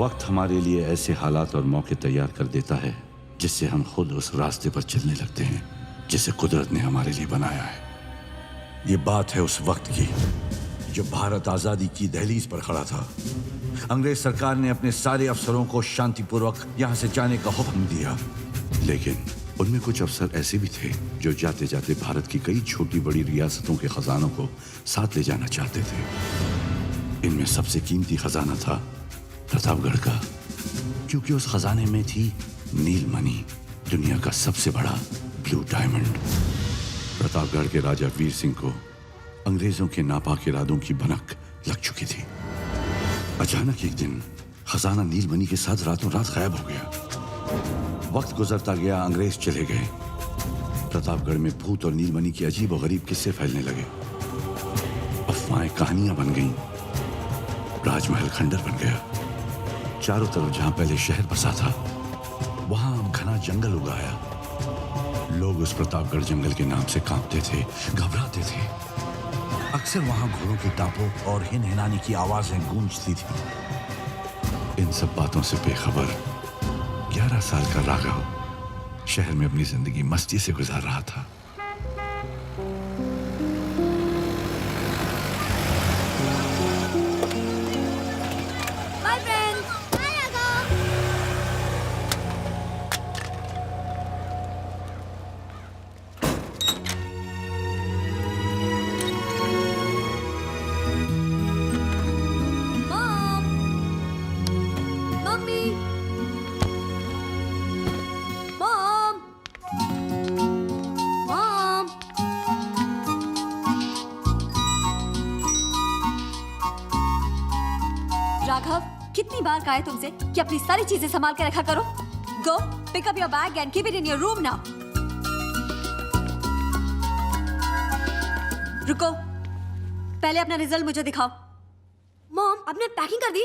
वक्त हमारे लिए ऐसे हालात और मौके तैयार कर देता है जिससे हम खुद उस रास्ते पर चलने लगते हैं जिसे कुदरत ने हमारे लिए बनाया है। ये बात है उस वक्त की जब भारत आजादी की दहलीज पर खड़ा था। अंग्रेज सरकार ने अपने सारे अफसरों को शांतिपूर्वक यहां से जाने का हुक्म दिया, लेकिन उनमें कुछ अफसर ऐसे भी थे जो जाते जाते भारत की कई छोटी बड़ी रियासतों के खजानों को साथ ले जाना चाहते थे। इनमें सबसे कीमती खजाना था प्रतापगढ़ का, क्योंकि उस खजाने में थी नीलमणि, दुनिया का सबसे बड़ा ब्लू डायमंड। प्रतापगढ़ के राजा वीर सिंह को अंग्रेजों के नापाक इरादों की भनक लग चुकी थी। अचानक एक दिन खजाना नीलमणि के साथ रातों रात गायब हो गया। वक्त गुजरता गया, अंग्रेज चले गए। प्रतापगढ़ में भूत और नीलमणि के अजीब और गरीब किस्से फैलने लगे। अफवाहें कहानियां बन गईं। राजमहल खंडर बन गया। चारों तरफ जहां पहले शहर बसा था वहां अब घना जंगल उग आया। लोग उस प्रतापगढ़ जंगल के नाम से कांपते थे, घबराते थे। अक्सर वहां घोड़ों के टापों और हिनहिनाने की आवाजें गूंजती थी। इन सब बातों से बेखबर 11 साल का राघव शहर में अपनी जिंदगी मस्ती से गुजार रहा था। राघव, कितनी बार कहा है तुमसे कि अपनी सारी चीजें संभाल के रखा करो। Go, pick up your bag and keep it in your room now. रुको, पहले अपना रिजल्ट मुझे दिखाओ। मॉम, आपने पैकिंग कर दी?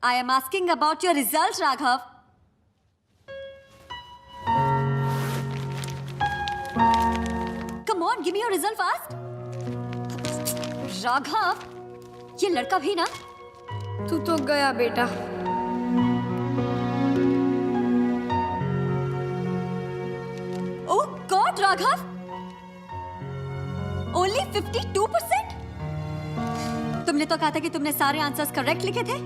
I am asking about your results, Raghav. Come on, give me your result fast. Raghav, ये लड़का भी ना। तू तो गया बेटा। Oh God, Raghav, only 52%? तुमने तो कहा था कि तुमने सारे आंसर्स करेक्ट लिखे थे।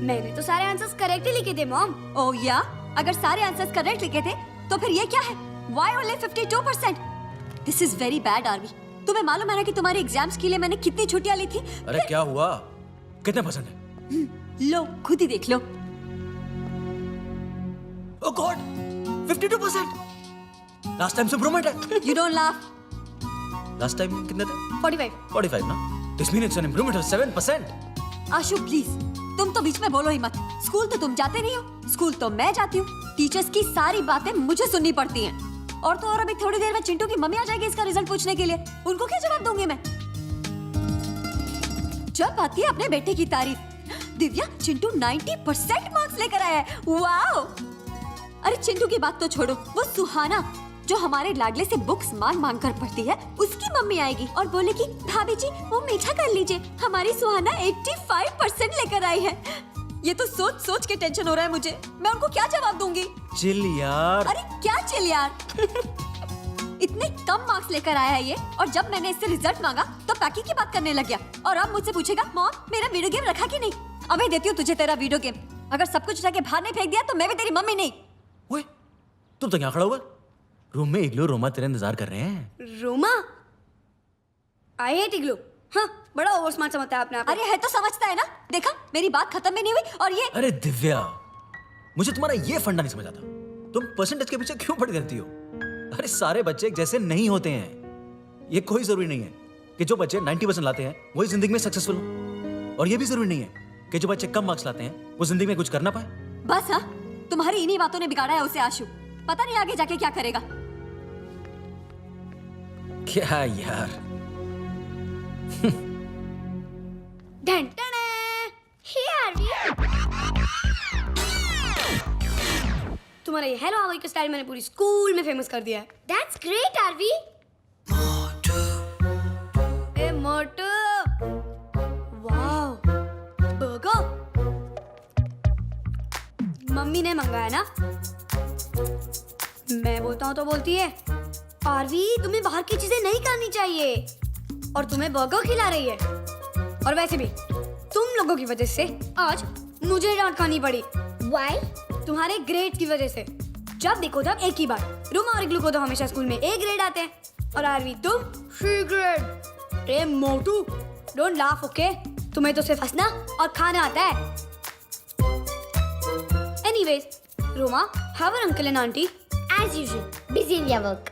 मैंने तो सारे आंसर्स करेक्ट ही लिखे थे मॉम। Oh yeah? अगर सारे आंसर्स करेक्ट लिखे थे तो फिर ये क्या है? Why only 52%? This is very bad, Aarvi. तुम्हें मालूम है ना कि तुम्हारे एग्जाम्स के लिए मैंने कितनी छुट्टियां ली थी? अरे क्या हुआ? कितने परसेंट है? लो, खुद ही देख लो। Oh God, 52%. लास्ट टाइम से इम्प्रूवमेंट है। You don't laugh. Last time कितने थे? 45। 45 ना? This means it's an improvement of 7%. Ashu please, तुम तो बीच में बोलो ही मत। स्कूल तो तुम जाते नहीं हो, स्कूल तो मैं जाती हूँ। टीचर्स की सारी बातें मुझे सुननी पड़ती हैं। और तो और अभी थोड़ी देर में चिंटू की मम्मी आ जाएगी इसका रिजल्ट पूछने के लिए। उनको क्या जवाब दूंगी मैं? जब आती है अपने बेटे की तारीफ, दिव्या चिंटू 90% मार्क्स लेकर आया है। वाओ! अरे चिंटू की बात तो छोड़ो, वो सुहाना जो हमारे लाडले से बुक्स मांग कर पढ़ती है, उसकी मम्मी आएगी और बोलेगी भाभी जी वो मीठा कर लीजिए, हमारी सुहाना 85% लेकर आई है। ये तो सोच सोच के टेंशन हो रहा है मुझे। मैं उनको क्या जवाब दूंगी? चिल यार। अरे क्या चिल यार? इतने कम मार्क्स लेकर आया है ये, और जब मैंने इससे रिजल्ट मांगा तो पैकिंग की बात करने लग गया। और अब मुझसे पूछेगा मॉम मेरा वीडियो गेम रखा कि नहीं? अबे देती हूँ तुझे तेरा वीडियो गेम। अगर सब कुछ उठा के बाहर नहीं फेंक दिया तो मैं भी तेरी मम्मी नहीं। ओए, तुम तो क्या खड़ा हुआ? रूम में इग्लू रोमा तेरे इंतजार कर रहे हैं। रोमा? आई हेट इग्लू। हाँ, बड़ा ओवर स्मार्ट समझता है अपने आप को। अरे है तो समझता है ना। देखा मेरी बात खत्म भी नहीं हुई और ये। अरे दिव्या, मुझे तुम्हारा ये फंडा नहीं समझ आता। तुम परसेंटेज के पीछे क्यों पड़ी रहती हो? अरे सारे बच्चे एक जैसे नहीं होते हैं। ये कोई जरूरी नहीं है कि जो बच्चे 90% लाते हैं वही जिंदगी में सक्सेसफुल हो, और ये भी जरूरी नहीं है कि जो बच्चे कम मार्क्स लाते हैं वो जिंदगी में कुछ कर ना पाए। बस हाँ, तुम्हारी इन्हीं बातों ने बिगाड़ा है उसे आशु। पता नहीं आगे जाके क्या करेगा। क्या यार? तुम्हारा ये हेलो हाउ आर यू का स्टाइल मैंने पूरी स्कूल में फेमस कर दिया है। That's great Aarvi. ए मोटू, वाओ, बर्गर, मम्मी ने मंगाया ना। मैं बोलता हूँ तो बोलती है, आरवी तुम्हें बाहर की चीजें नहीं खानी चाहिए, और तुम्हें बर्गर खिला रही है। और वैसे भी तुम लोगों की वजह से आज मुझे डांट खानी पड़ी। Why? तुम्हारे ग्रेड की वजह से। जब देखो तब एक ही बात, रूमा और इग्लू को तो हमेशा स्कूल में ए ग्रेड आते हैं, और आरवी तुम सी ग्रेड। ए मोटू, डोंट लाफ ओके? तुम्हें तो सिर्फ हंसना और खाना आता है। Anyways, Roma, how are uncle and auntie? As usual, busy in their work.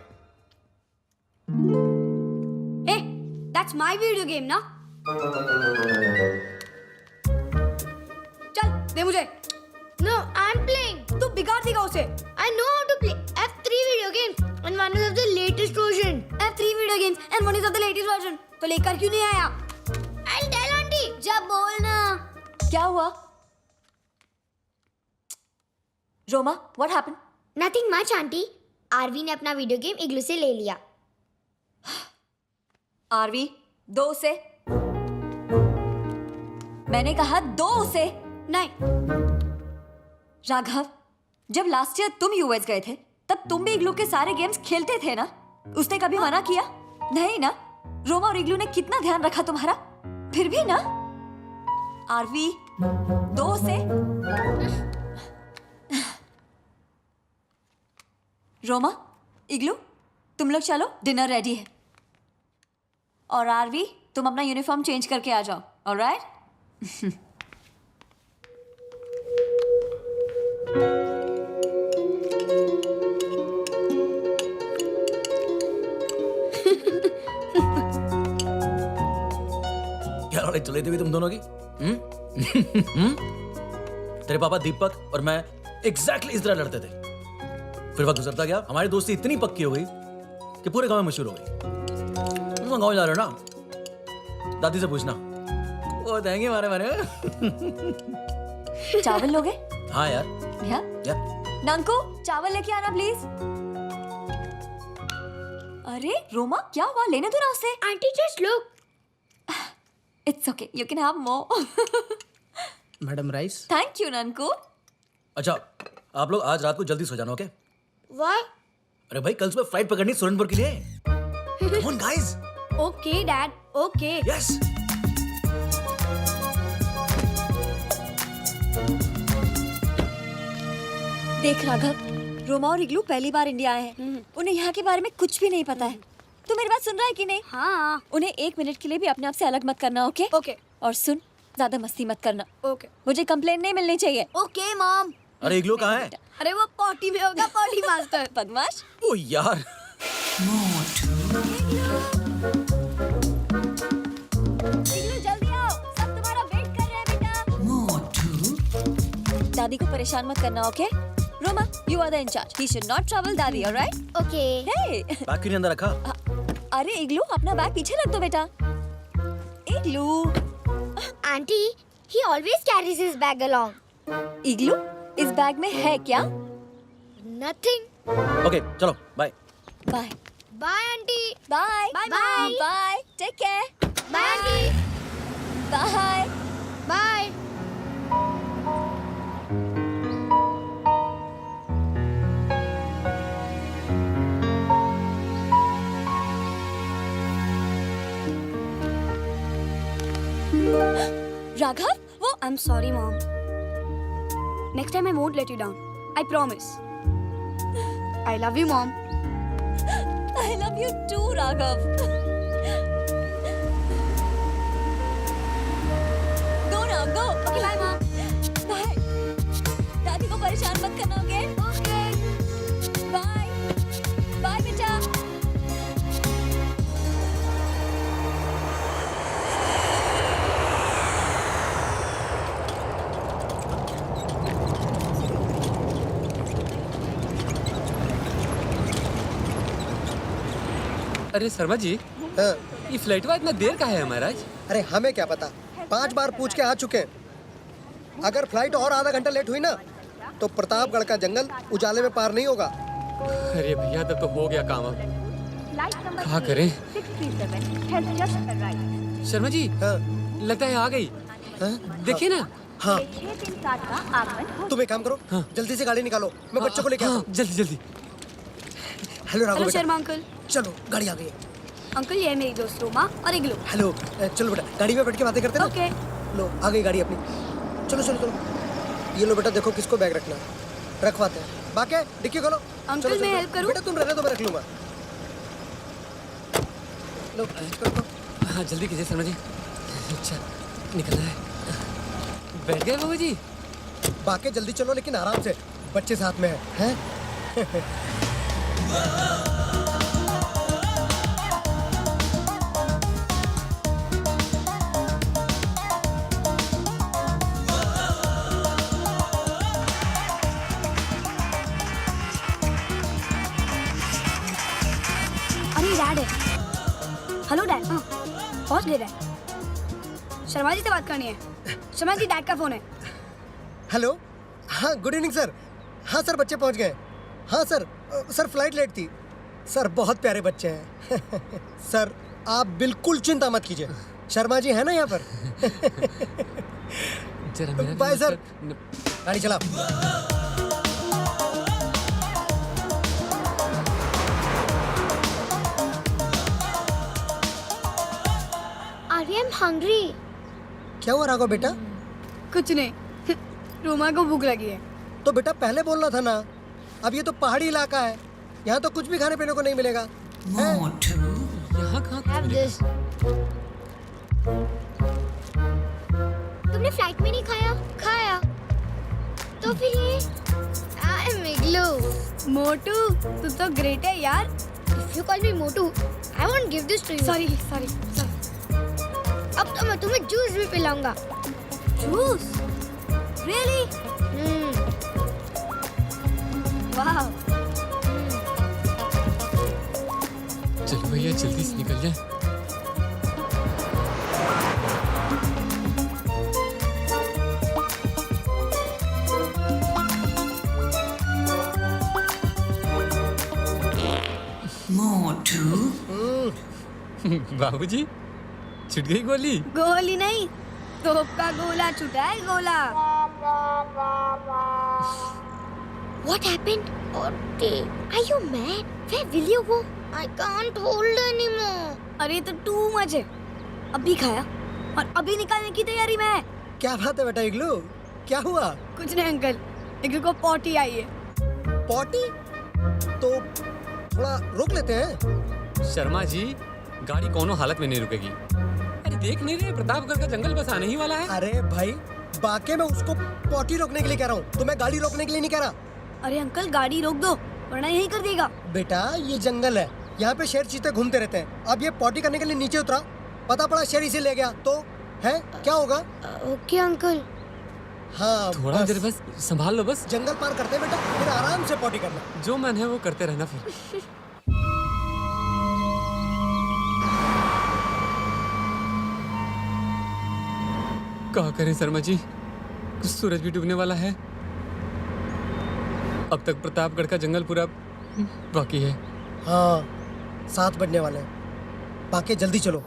ए, दैट्स माय वीडियो गेम ना। चल दे मुझे। No, I'm playing. तू बिगाड़ देगा उसे। I know how to play. I have 3 video games and one is of the latest version. I have 3 video games and one is of the latest version. तो लेकर क्यों नहीं आया? I'll tell auntie. जब बोलना। क्या हुआ? Roma, what happened? Nothing much, auntie. Aarvi ने अपना वीडियो गेम इग्लू से ले लिया. आरवी, दो उसे। मैंने कहा दो उसे। नहीं। राघव, जब लास्ट ईयर तुम यूएस गए थे तब तुम भी इग्लू के सारे गेम्स खेलते थे ना? उसने कभी मना किया? नहीं ना? रोमा और इग्लू ने कितना ध्यान रखा तुम्हारा, फिर भी ना? आरवी, दो से। रोमा, इग्लू, तुम लोग चलो, डिनर रेडी है। और आरवी, तुम अपना यूनिफॉर्म चेंज करके आ जाओ, ऑलराइट? क्या लड़ाई चली थी तुम दोनों की? तेरे पापा दीपक और मैं एग्जैक्टली इस तरह लड़ते थे। फिर वक्त गुजरता गया, हमारी दोस्ती इतनी पक्की हो गई कि पूरे गांव में मशहूर हो गई। तुम गांव जा रहे हो ना? दादी से पूछना, वो देंगे हमारे बारे में। चावल लोगे? हाँ यार। यार नंकू, चावल लेके आना प्लीज। अरे रोमा, क्या हुआ? लेने दो ना उसे। Auntie, just look. It's okay, you can have more. Madam rice. Thank you Nanku. अच्छा, आप लोग आज रात को जल्दी सो जाना, ओके? Why? अरे भाई, कल सुबह फ्लाइट पकड़नी सुरनपुर के लिए। Come on guys. Okay dad, okay. Yes. देख राघव, रोमा और इग्लू पहली बार इंडिया आए हैं। उन्हें यहाँ के बारे में कुछ भी नहीं पता है। तू मेरी बात सुन रहा है कि नहीं? हाँ। उन्हें 1 मिनट के लिए भी अपने आप से अलग मत करना, ओके? ओके। और सुन, ज्यादा मस्ती मत करना। ओके। मुझे कंप्लेन नहीं मिलनी चाहिए। Okay mom. अरे इग्लू कहाँ है? अरे वो पॉटी में होगा, पॉटी मास्टर। बदमाश। ओ यार। इग्लू जल्दी आओ, सब तुम्हारा वेट कर रहे हैं बेटा। दादी को परेशान मत करना, okay? Roma, you are the in charge. He should not trouble daddy, alright? Okay. Hey. Bag क्यों नहीं अंदर रखा? अरे इग्लू, अपना बैग पीछे रख दो बेटा। इग्लू। Auntie, he always carries his bag along. इग्लू, इस बैग में है क्या? Nothing. ओके, चलो, bye. Bye. Bye, auntie. Bye. Bye, bye. bye. Bye. Take care. Bye, auntie. Bye. Bye. Raghav, वो I'm sorry mom. Next time I won't let you down. I promise. I love you mom. I love you too, Raghav. Go now, go. Okay, bye mom. Bye. दादी को परेशान मत करना, okay? Okay. Bye. Bye बेटा। अरे शर्मा जी, हाँ, ये फ्लाइटवा इतना देर का है महाराज? अरे हमें क्या पता, 5 बार पूछ के आ चुके हैं। अगर फ्लाइट और आधा घंटा लेट हुई ना तो प्रतापगढ़ का जंगल उजाले में पार नहीं होगा। अरे भैया, तब तो हो गया काम। अब क्या करें? शर्मा जी, हाँ, लगता है आ गई। हाँ, देखिए ना, हाँ 637 का आगमन हो। तुम एक काम करो, जल्दी से गाड़ी निकालो, मैं बच्चों को लेके आता हूँ। जल्दी जल्दी। हेलो राघव हेलो बेटा, शर्मा अंकल। चलो गाड़ी आ गई है। अंकल ये है मेरी दोस्त रोमा और इग्लू। हेलो चलो बेटा, गाड़ी में बैठ के बातें करते हैं ना। ओके। लो आ गई गाड़ी अपनी। चलो चलो चलो, ये लो बेटा, देखो किसको बैग रखना है, रखवाते हैं। बाकी डिक्की खोलो। अंकल, चलो, मैं चलो, हेल्प करूं? बेटा तुम रहने दो, मैं रख लूंगा। लो रखो। हाँ जल्दी कीजिए शर्मा जी। अच्छा निकलना है। बैठ गए बाबू जी? बाकी जल्दी चलो लेकिन आराम से, बच्चे साथ में हैं। अरे डैड है। Hello dad. हाँ पहुंच गए डैड। शर्मा जी से बात करनी है। शर्मा जी डैड का फोन है। हेलो, हाँ गुड इवनिंग सर। हाँ सर बच्चे पहुंच गए। हाँ सर, सर फ्लाइट लेट थी। सर बहुत प्यारे बच्चे हैं। सर आप बिल्कुल चिंता मत कीजिए, शर्मा जी है ना यहाँ पर। जरा मेरा बाय भी सर। गाड़ी चला। Are you hungry? क्या हुआ राघव बेटा? कुछ नहीं। रोमा को भूख लगी है। तो बेटा पहले बोलना था ना। अब ये तो पहाड़ी इलाका है, यहाँ तो कुछ भी खाने पीने को नहीं मिलेगा। हैं? यहाँ कहाँ? Have this. तुमने फ्लाइट में नहीं खाया? खाया। तो फिर ये? I'm Igloo. मोटू तू तो ग्रेट है यार। If you call me Motu, I won't give this to you. Sorry sorry sorry. अब तो मैं तुम्हें जूस भी पिलाऊंगा। जूस? रियली? वाह। चलो भैया जल्दी से निकल जाए। बाबूजी छूट गई गोली। गोली नहीं, तोप का गोला छुटा है गोला। What happened? Okay. Are you mad? Where will you go? I can't hold anymore. अरे तो टू मच है। अभी खाया और अभी निकालने की तैयारी में है। क्या बात है बेटा इग्लू, क्या हुआ? कुछ नहीं अंकल, इग्लू को पॉटी आई है। पॉटी? तो थोड़ा रोक लेते हैं। शर्मा जी गाड़ी कोनो हालत में नहीं रुकेगी। अरे देख नहीं रहे प्रतापगढ़ का जंगल बस आने ही वाला है। अरे भाई बाकी मैं उसको पॉटी रोकने के लिए कह रहा हूँ, तो मैं गाड़ी रोकने के लिए नहीं कह रहा। अरे अंकल गाड़ी रोक दो वरना यही कर देगा। बेटा ये जंगल है, यहाँ पे शेर चीते घूमते रहते हैं। अब ये पॉटी करने के लिए नीचे उतरा, पता पड़ा शेर इसे ले गया तो है क्या होगा? Okay, uncle. हाँ थोड़ा देर बस संभाल लो बस। जंगल पार करते हैं बेटा, फिर आराम से पॉटी करना। जो मन है वो करते रहना फिर। क्या करें शर्मा जी, सूरज भी डूबने वाला है। अब तक प्रतापगढ़ का जंगल पूरा बाकी है। हाँ 7 बजने वाले हैं, बाकी जल्दी चलो।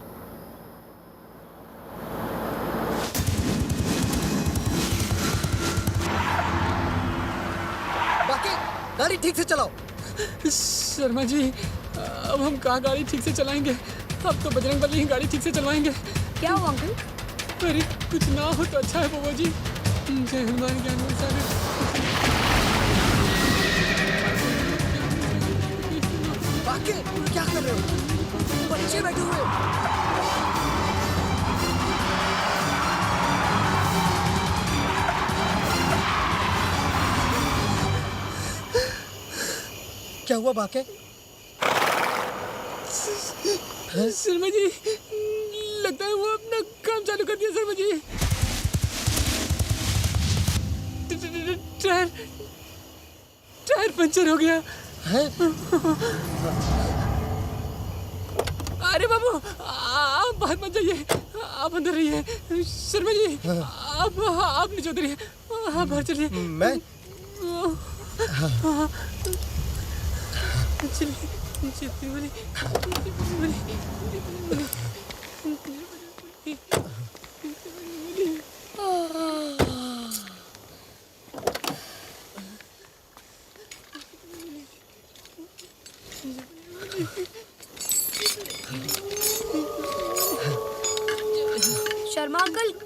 बाकी गाड़ी ठीक से चलाओ। शर्मा जी अब हम कहाँ गाड़ी ठीक से चलाएंगे? अब तो बजरंग बली ही गाड़ी ठीक से चलवाएंगे। क्या हुआ अंकल? अरे कुछ ना हो तो अच्छा है बाबा जी। जय हनुमान ज्ञान गुण सागर। बाकी क्या कर रहे हो? बच्चे बैठे हुए हैं। क्या हुआ बाकी? शर्मा जी लगता है वो अपना काम चालू कर दिया। शर्मा जी टायर पंचर हो गया। हैं? अरे बाबू आप बाहर मत जाइए, आप अंदर रहिए। शर्मा जी आप नीचे उतरिए, आप बाहर चलिए। मैं चलिए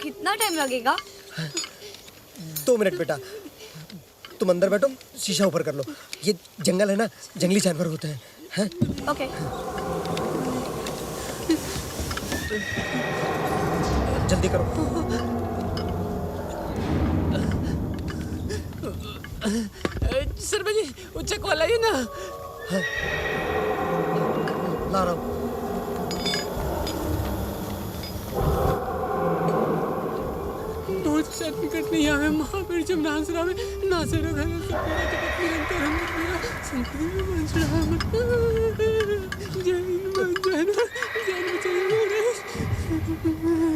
कितना टाइम लगेगा? 2 मिनट बेटा, तुम अंदर बैठो, शीशा ऊपर कर लो। ये जंगल है ना, जंगली जानवर होते हैं। ओके। जल्दी करो। शर्मा जी वो चेक वाला है ना? ला रहा हूँ। बहुत सर्टिफिकेट नहीं आवे महावीर जब नासरा में नासरा घर से पूरा जगत निरंतर हम मेरा संपत्ति में मंजूर जान बचाइए।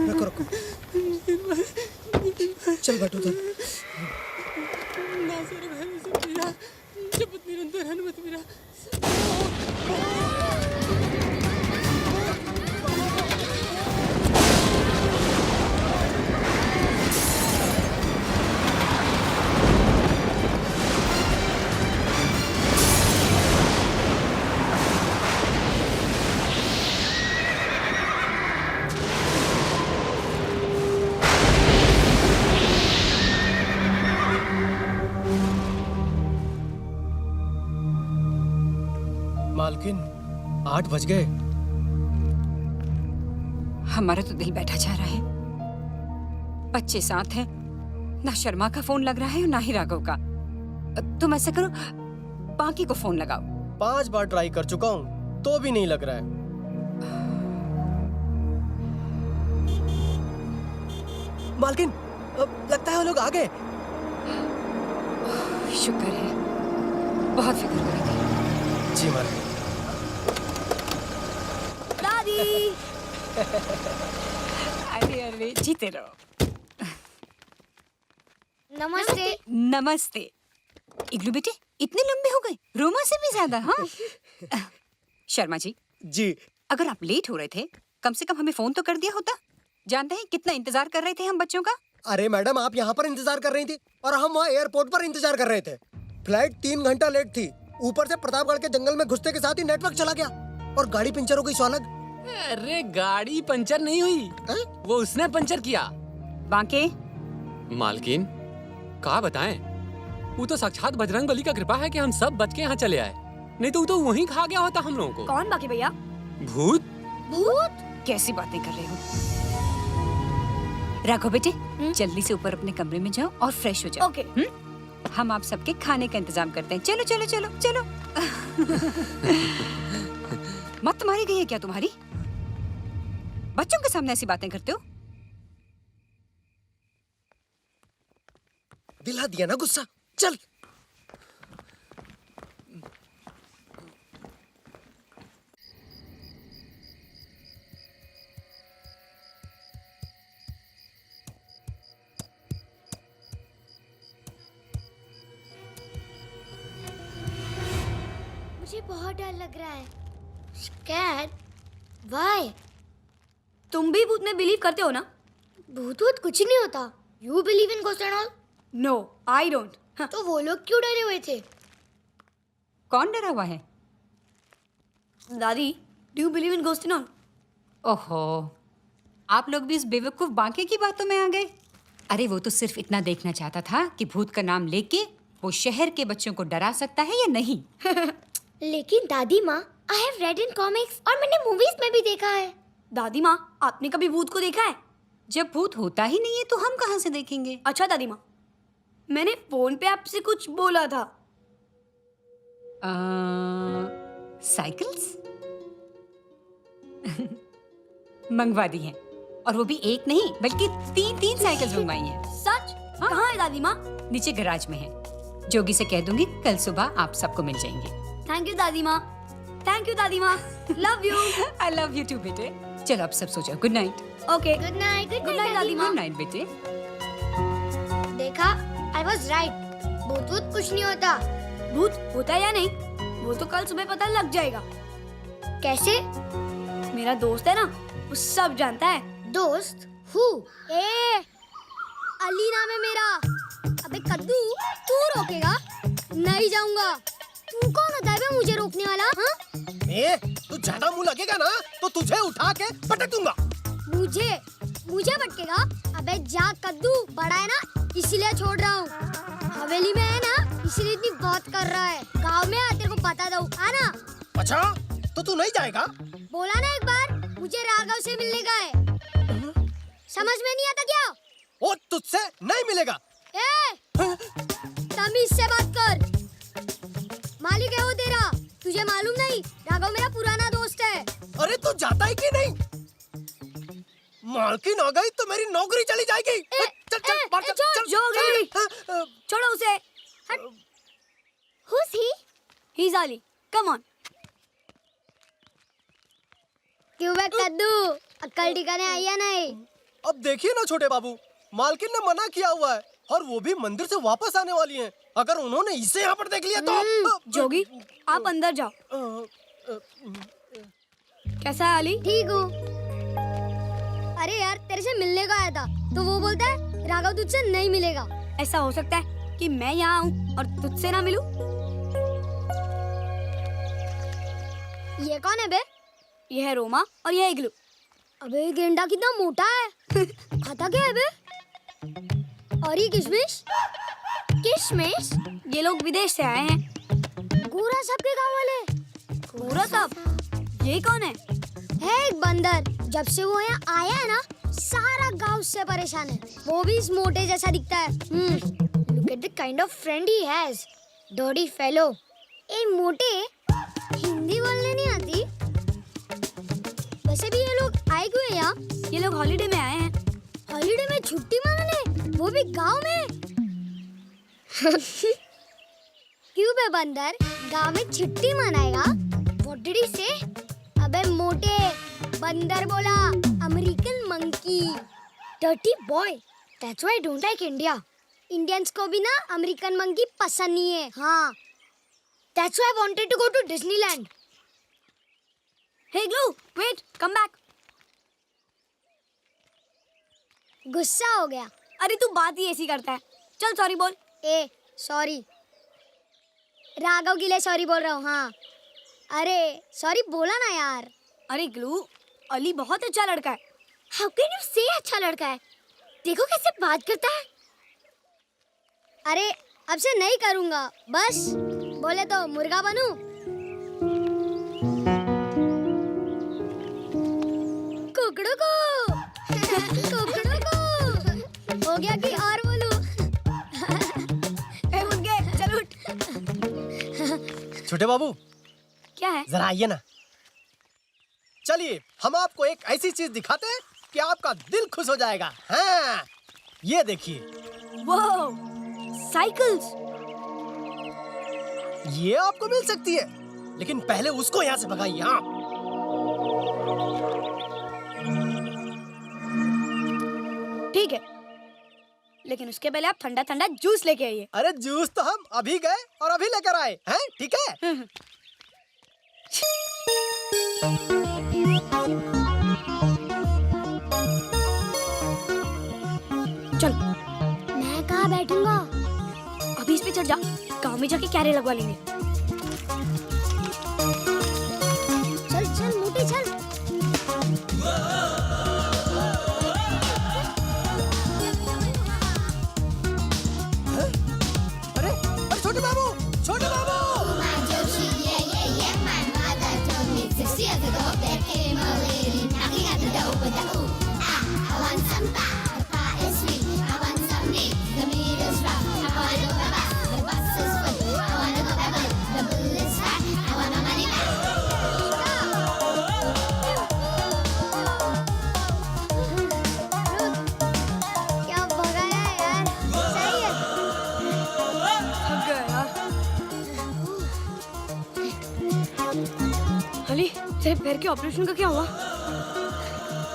रखो रखो, चल बैठो उधर। नासरा घर से मेरा जगत निरंतर हनुमत मेरा। मालकिन 8 बज गए। हमारा तो दिल बैठा जा रहा है। बच्चे साथ हैं, ना शर्मा का फोन लग रहा है और ना ही राघव का। तुम ऐसा करो, बाकी को फोन लगाओ। 5 बार ट्राई कर चुका हूँ तो भी नहीं लग रहा है। मालकिन लगता है वो लोग आ गए। शुक्र है, बहुत फिक्र हो रही थी। जी मालकिन। दादी। अरे अरे जीते रहो। नमस्ते। नमस्ते। इग्लू बेटे इतने लंबे हो गए, रोमा से भी ज्यादा। हाँ शर्मा जी, जी अगर आप लेट हो रहे थे कम से कम हमें फोन तो कर दिया होता। जानते हैं कितना इंतजार कर रहे थे हम बच्चों का। अरे मैडम, आप यहाँ पर इंतजार कर रही थी और हम वहाँ एयरपोर्ट पर इंतजार कर रहे थे। फ्लाइट 3 घंटा लेट थी। ऊपर से प्रतापगढ़ के जंगल में घुसते के साथ ही नेटवर्क चला गया और गाड़ी पंचर हो गई। सो अलग। अरे गाड़ी पंचर नहीं हुई, वो उसने पंचर किया। बांके मालकिन कहा बताएं, वो तो साक्षात बजरंग बली का कृपा है कि हम सब बच के यहाँ चले आए, नहीं तो वो तो वहीं खा गया होता हम लोगों को। कौन बाकी भैया? भूत। भूत? कैसी बातें कर रहे हो? राघव बेटे जल्दी से ऊपर अपने कमरे में जाओ और फ्रेश हो जाओ। ओके। हम आप सबके खाने का इंतजाम करते हैं। चलो चलो चलो चलो। मत मारी गई है क्या तुम्हारी? बच्चों के सामने ऐसी बातें करते हो? दिला दिया ना गुस्सा। चल। मुझे बहुत डर लग रहा है। Scared? Why? तुम भी भूत में बिलीव करते हो ना? भूत वूत कुछ नहीं होता। You believe in ghost and all? No, I don't. तो वो लोग क्यों डरे हुए थे? कौन डरा हुआ है? दादी, do you believe in ghost and all? ओहो, आप लोग भी इस बेवकूफ बांके की बातों में आ गए। अरे वो तो सिर्फ इतना देखना चाहता था कि भूत का नाम लेके वो शहर के बच्चों को डरा सकता है या नहीं। लेकिन दादी माँ, I have read in comics और मैंने मूवीज में भी देखा है। दादी माँ, आपने कभी भूत को देखा है? जब भूत होता ही नहीं है तो हम कहाँ से देखेंगे? अच्छा दादी माँ, मैंने फोन पे आपसे कुछ बोला था। साइकिल्स मंगवा दी हैं, और वो भी एक नहीं बल्कि 3 साइकिल्स मंगवाई हैं। सच? हाँ। कहाँ है दादी माँ? नीचे गैराज में है। जोगी से कह दूंगी कल सुबह आप सबको मिल जाएंगे। थैंक यू दादी माँ। थैंक यू दादी माँ। Love you. I love you too बेटे। चलो अब सब सो जाओ। Good night. Okay. Good night. Good night दादी माँ। गुड नाइट बेटे। देखा, I was right. भूत वूत कुछ नहीं होता। भूत होता है या नहीं वो तो कल सुबह पता लग जाएगा। कैसे? मेरा दोस्त है ना, वो सब जानता है। दोस्त? Who? ए, अली नाम है मेरा। अबे कद्दू, तू रोकेगा? नहीं जाऊंगा। तू कौन होता है बे मुझे रोकने वाला? हाँ? तू ज्यादा मुंह लगेगा ना तो तुझे उठा के पटक दूंगा। मुझे भटकेगा? अबे जा कद्दू, बड़ा है ना इसीलिए छोड़ रहा हूँ। हवेली में है ना इसीलिए इतनी बात कर रहा है। गाँव में आ तेरे को बता दो, आना। अच्छा तो तू नहीं जाएगा? बोला ना एक बार, मुझे राघव से मिलने का है। समझ में नहीं आता क्या? वो तुझसे नहीं मिलेगा। ए, तमीज से बात कर। मालिक है वो तेरा, तुझे मालूम नहीं? राघव मेरा पुराना दोस्त है। अरे तू जाता है कि नहीं? मालकिन आ गई तो मेरी नौकरी चली जाएगी। चल चल बाहर चल, छोड़, चल, जो चल, गई। छोड़ो उसे। Who's he? He's Ali. Come on. क्यों बे कद्दू, अक्ल ठिकाने आई या नहीं? अब देखिए ना छोटे बाबू, मालकिन ने मना किया हुआ है और वो भी मंदिर से वापस आने वाली हैं। अगर उन्होंने इसे यहाँ पर देख लिया तो जोगी, आप अंदर जाओ। कैसा है अली? ठीक हूँ। अरे यार तेरे से मिलने को आया था तो वो बोलता है राघव तुझसे नहीं मिलेगा। ऐसा हो सकता है कि मैं यहाँ आऊँ और तुझसे ना मिलूं? ये कौन है बे? ये है रोमा और ये है इग्लू। अबे ये गेंडा कितना मोटा है। खाता क्या है बे? और ये किशमिश? किशमिश? ये लोग विदेश से आए हैं। गोरा साहब के गाँव वाले? पूरा साहब, ये कौन है? है एक बंदर। जब से वो यहाँ आया है ना, सारा गांव से परेशान है। वो भी इस मोटे जैसा दिखता है। Look at the kind of friend he has. Dirty fellow. ए मोटे, हिंदी बोलने नहीं आती? वैसे भी ये लोग आए क्यों हैं यहाँ? ये लोग हॉलिडे में आए हैं। हॉलिडे में छुट्टी मारने, वो भी गांव में? क्यों बे बंदर, गांव में छुट्टी मनाएगा? What did he say? अबे मोटे, बंदर बोला, American monkey. Dirty boy, that's why I don't like India. Indians को भी ना अमेरिकन मंकी पसंद नहीं है। हाँ, that's why I wanted to go to Disneyland. Hey Glue, wait, come back. गुस्सा हो गया? अरे तू बात ही ऐसी करता है। चल सॉरी बोल। ए सॉरी, राघव के लिए सॉरी बोल रहा हूँ। हाँ, अरे सॉरी बोला ना यार। अरे ग्लू, अली बहुत अच्छा लड़का है। हाउ कैन यू से अच्छा लड़का है? देखो कैसे बात करता है। अरे अब से नहीं करूँगा, बस बोले तो मुर्गा बनूं। कुकड़ू को कुकड़ू को हो गया कि और बोलूं? ए उठ गए, चल उठ। छोटे बाबू क्या है? जरा आइए ना। चलिए हम आपको एक ऐसी चीज दिखाते हैं कि आपका दिल खुश हो जाएगा। हाँ, ये देखिए। वो साइकिल्स। ये आपको मिल सकती है, लेकिन पहले उसको यहाँ से भगाइए। हाँ, ठीक है, लेकिन उसके पहले आप ठंडा ठंडा जूस लेके आइए। अरे जूस तो हम अभी गए और अभी लेकर आए हैं। ठीक है। चल मैं कहाँ बैठूंगा? अभी इस पे चढ़ जा, गाँव में जाके क्यारे लगवा लेंगे। चल चल मोटे चल। अरे अरे छोटे बाबू, छोटे बाबू। क्या भगाया यार, सही है। थक गया यार। अली, तेरे पैर के ऑपरेशन का क्या हुआ?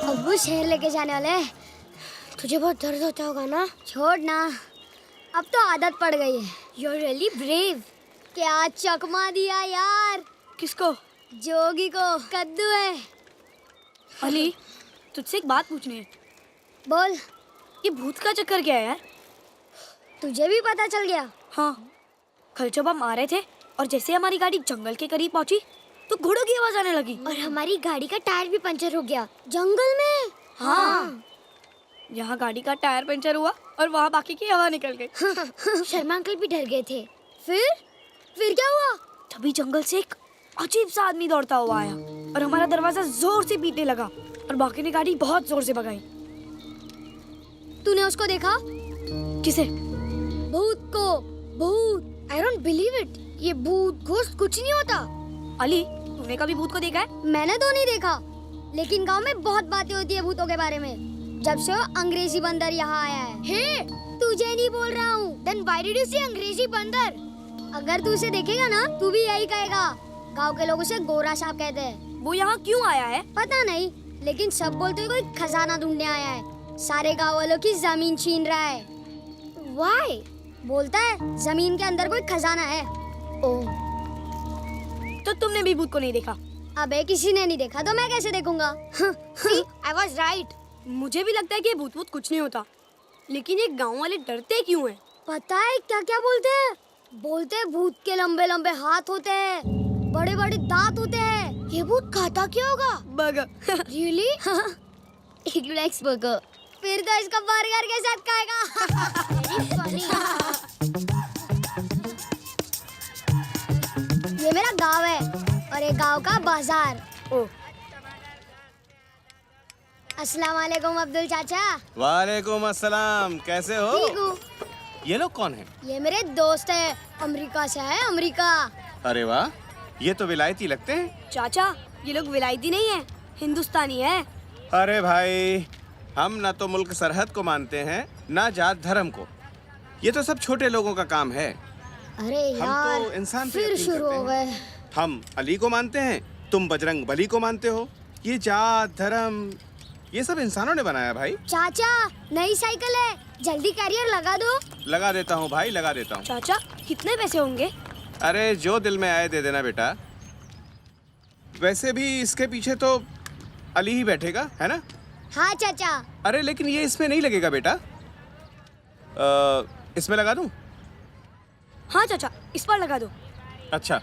अब वो शहर लेके जाने वाले हैं। तुझे बहुत दर्द होता होगा ना? छोड़ ना, अब तो आदत पड़ गई है। You're really brave। क्या चकमा दिया यार। किसको? जोगी को। कद्दू है। अली, तुझसे एक बात पूछनी है। बोल। ये भूत का चक्कर क्या है यार? तुझे भी पता चल गया? हाँ, कल जब हम आ रहे थे और जैसे हमारी गाड़ी जंगल के करीब पहुंची तो घोड़ों की आवाज आने लगी। और हमारी गाड़ी का टायर भी पंचर हो गया। जंगल में? हाँ। यहाँ गाड़ी का टायर पंचर हुआ और वहाँ बाकी की हवा निकल गई। शर्मा अंकल भी डर गए थे। फिर क्या हुआ? तभी जंगल से एक अजीब सा आदमी दौड़ता हुआ आया और हमारा दरवाजा जोर से पीटने लगा और बाकी ने गाड़ी बहुत जोर से भगाई। तूने उसको देखा? किसे? भूत को। भूत। I don't believe it. ये भूत घोस्ट कुछ नहीं होता। अली, तूने कभी भूत को देखा है? मैंने तो नहीं देखा, लेकिन गांव में बहुत बातें होती है भूतों के बारे में, जब से वो अंग्रेजी बंदर यहाँ आया है। हे, तुझे नहीं बोल रहा हूँ। Then why did you say अंग्रेजी बंदर? अगर तू उसे देखेगा ना, तू भी यही कहेगा। गांव के लोग उसे गोरा सांप कहते हैं। वो यहाँ क्यों आया है? पता नहीं, लेकिन सब बोलते हैं कोई खजाना ढूंढने आया है। सारे गाँव वालों की जमीन छीन रहा है। Why? बोलता है जमीन के अंदर कोई खजाना है। ओह, तो तुमने भी भूत को नहीं देखा? अबे किसी ने नहीं देखा तो मैं कैसे देखूंगा? See, I was right. मुझे भी लगता है कि भूत भूत कुछ नहीं होता, लेकिन ये गांव वाले डरते क्यों हैं? पता है क्या क्या बोलते हैं? बोलते हैं भूत के लंबे लंबे हाथ होते हैं, बड़े बड़े दांत होते हैं। ये भूत खाता क्या होगा? Burger. Really? He likes burger. फिर तो इसका बर्गर के साथ खाएगा। Very funny. ये मेरा गांव है और ये गांव का बाजार। ओह, अस्सलाम वालेकुम अब्दुल चाचा। वालेकुम अस्सलाम, कैसे हो? ठीक हूँ। ये लोग कौन हैं? ये मेरे दोस्त है, अमेरिका से है। अमेरिका। अरे वाह, ये तो विलायती लगते हैं। चाचा, ये लोग विलायती नहीं है, हिंदुस्तानी है। अरे भाई, हम ना तो मुल्क सरहद को मानते हैं, ना जात धर्म को। ये तो सब छोटे लोगों का काम है। अरे हम यार, तो इंसान पे फिर यकीन शुरू करते हो हैं। गए। हम अली को मानते हैं, तुम बजरंग बली को मानते हो। ये जात धर्म, ये सब इंसानों ने बनाया भाई। चाचा, नई साइकिल है, जल्दी कैरियर लगा दो। लगा देता हूँ भाई, लगा देता हूँ। चाचा, कितने पैसे होंगे? अरे जो दिल में आए दे देना बेटा। वैसे भी इसके पीछे तो अली ही बैठेगा, है ना? हाँ चाचा। अरे लेकिन ये इसमें नहीं लगेगा बेटा। इसमें लगा दूं? हाँ चाचा, इस पर लगा दो। अच्छा।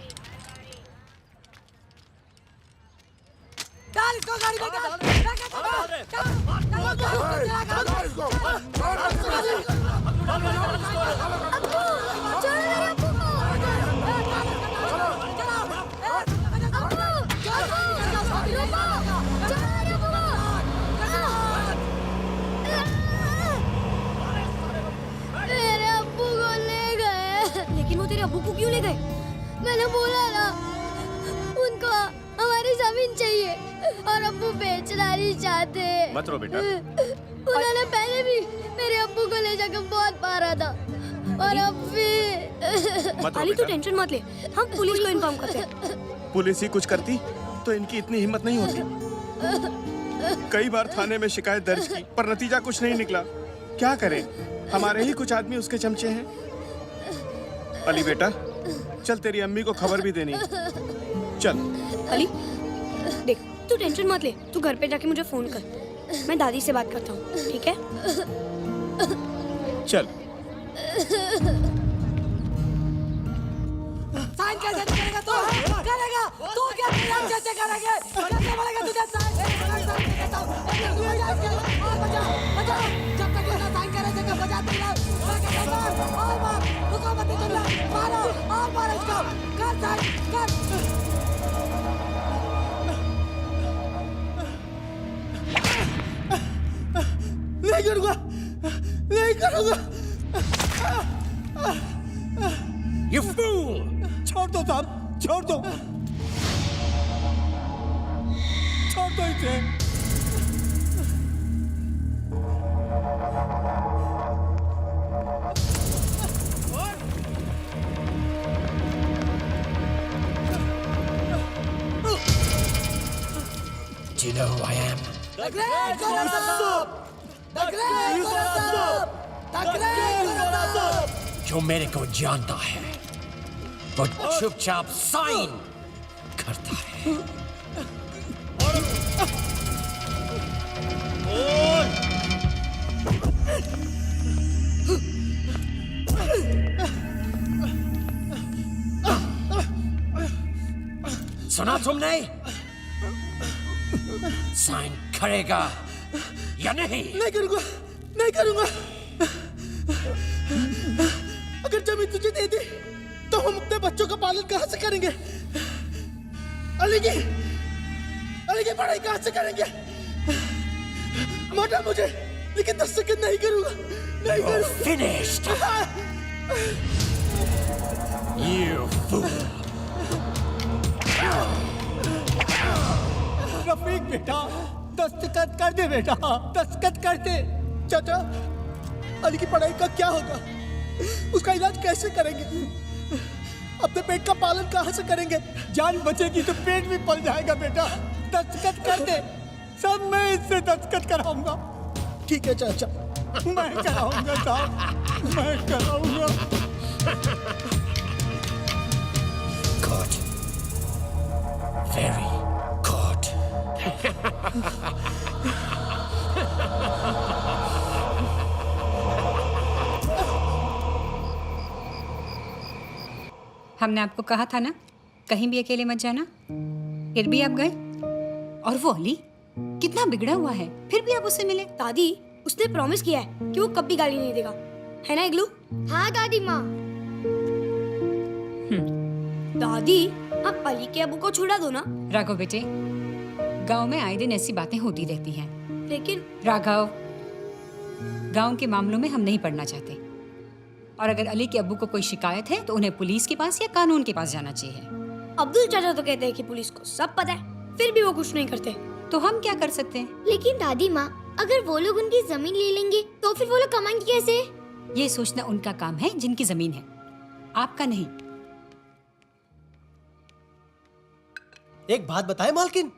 मेरे अब्बू को ले गए। लेकिन वो तेरे अब्बू को क्यों ले गए? मैंने बोला ना, उनको हमारी जमीन चाहिए और अब्बू बेचना नहीं चाहते। मत रो बेटा। उन्होंने पहले भी मेरे अब्बू को ले जाकर बहुत मारा था और अब भी। मत रो अली, तू बेटा। टेंशन मत ले, हम पुलिस को इन्फॉर्म करते हैं। पुलिस ही कुछ करती तो इनकी इतनी हिम्मत नहीं होती। कई बार थाने में शिकायत दर्ज की पर नतीजा कुछ नहीं निकला। क्या करें, हमारे ही कुछ आदमी उसके चमचे हैं। अली बेटा, चल तेरी अम्मी को खबर भी देनी है। चल। अली, देख, तू टेंशन मत ले, तू घर पे जाके मुझे फोन कर, मैं दादी से बात करता हूँ, ठीक है? चल। साइन कैसे करेगा तू? करेगा तू? क्या साइन कैसे करेगा? कैसे बोलेगा तुझे साइन? बचा जब तक ये साइन करे जगह बजा दे और मार रुको मत तुम मारो और मारो इसको कर साइन कर। नहीं करूँगा, नहीं करूँगा। You fool! छोड़ दो साहब, छोड़ दो, छोड़ दो इसे। Do you know who I am? The Great Gorasop! The Great Gorasop! The Great Gorasop! जो मेरे को जानता है वो चुपचाप साइन करता है। सुना तुमने? साइन करेगा या नहीं? नहीं करूँगा, नहीं करूंगा। अगर जमीन तुझे दे दी तो हम अपने बच्चों का पालन कहां से करेंगे? अली की पढ़ाई कहां से करेंगे? मोटा मुझे, लेकिन दस्तखत नहीं करूंगा, नहीं करूंगा। Finished. You fool. रफीक बेटा, दस्तखत कर दे बेटा, दस्तखत कर दे। चाचा, अली की पढ़ाई का क्या होगा? उसका इलाज कैसे करेंगे? अपने पेट का पालन कहां से करेंगे? जान बचेगी तो पेट भी पल जाएगा बेटा। दस्तखत कर दे, सब मैं इससे दस्तखत कराऊंगा। ठीक है चाचा, मैं कराऊंगा साहब, मैं कराऊंगा। Good. Very good. हमने आपको कहा था ना, कहीं भी अकेले मत जाना। फिर भी आप गए। और वो अली कितना बिगड़ा हुआ है, फिर भी आप उससे मिले। दादी, उसने प्रॉमिस किया है कि वो कभी गाली नहीं देगा, है ना इग्लू? हाँ दादी माँ। दादी, आप अली के अबू को छुड़ा दो ना। राघव बेटे, गांव में आए दिन ऐसी बातें होती रहती हैं। लेकिन राघव, गांव के मामलों में हम नहीं पड़ना चाहते। और अगर अली के अब्बू को कोई शिकायत है तो उन्हें पुलिस के पास या कानून के पास जाना चाहिए। अब्दुल चाचा तो कहते हैं कि पुलिस को सब पता है, फिर भी वो कुछ नहीं करते। तो हम क्या कर सकते हैं? लेकिन दादी माँ, अगर वो लोग उनकी जमीन ले लेंगे तो फिर वो लोग कमाएंगे कैसे? ये सोचना उनका काम है जिनकी जमीन है, आपका नहीं। एक बात बताए मालकिन,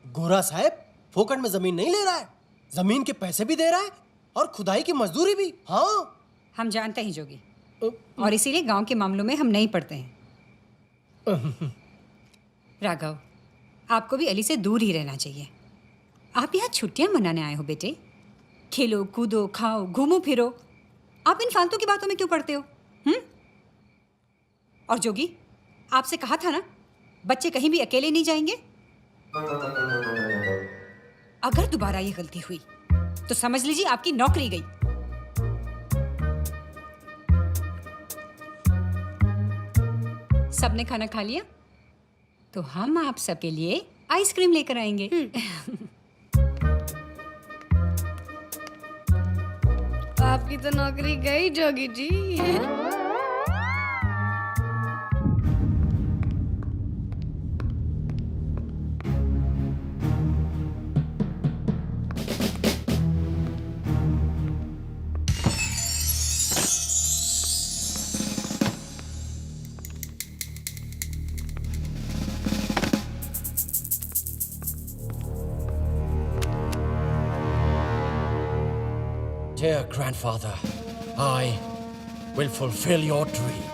गोरा साहब फोकट में जमीन नहीं ले रहा है, जमीन के पैसे भी दे रहा है और खुदाई की मजदूरी भी। हाँ, हम जानते हैं जोगी, और इसीलिए गांव के मामलों में हम नहीं पड़ते हैं। राघव, आपको भी अली से दूर ही रहना चाहिए। आप यहाँ छुट्टियां मनाने आए हो बेटे। खेलो, कूदो, खाओ, घूमो फिरो। आप इन फालतू की बातों में क्यों पड़ते हो? और जोगी, आपसे कहा था ना, बच्चे कहीं भी अकेले नहीं जाएंगे। अगर दोबारा ये गलती हुई तो समझ लीजिए आपकी नौकरी गई। सबने खाना खा लिया तो हम आप सबके लिए आइसक्रीम लेकर आएंगे। आपकी तो नौकरी गई Jogi ji. Dear grandfather, I will fulfill your dream.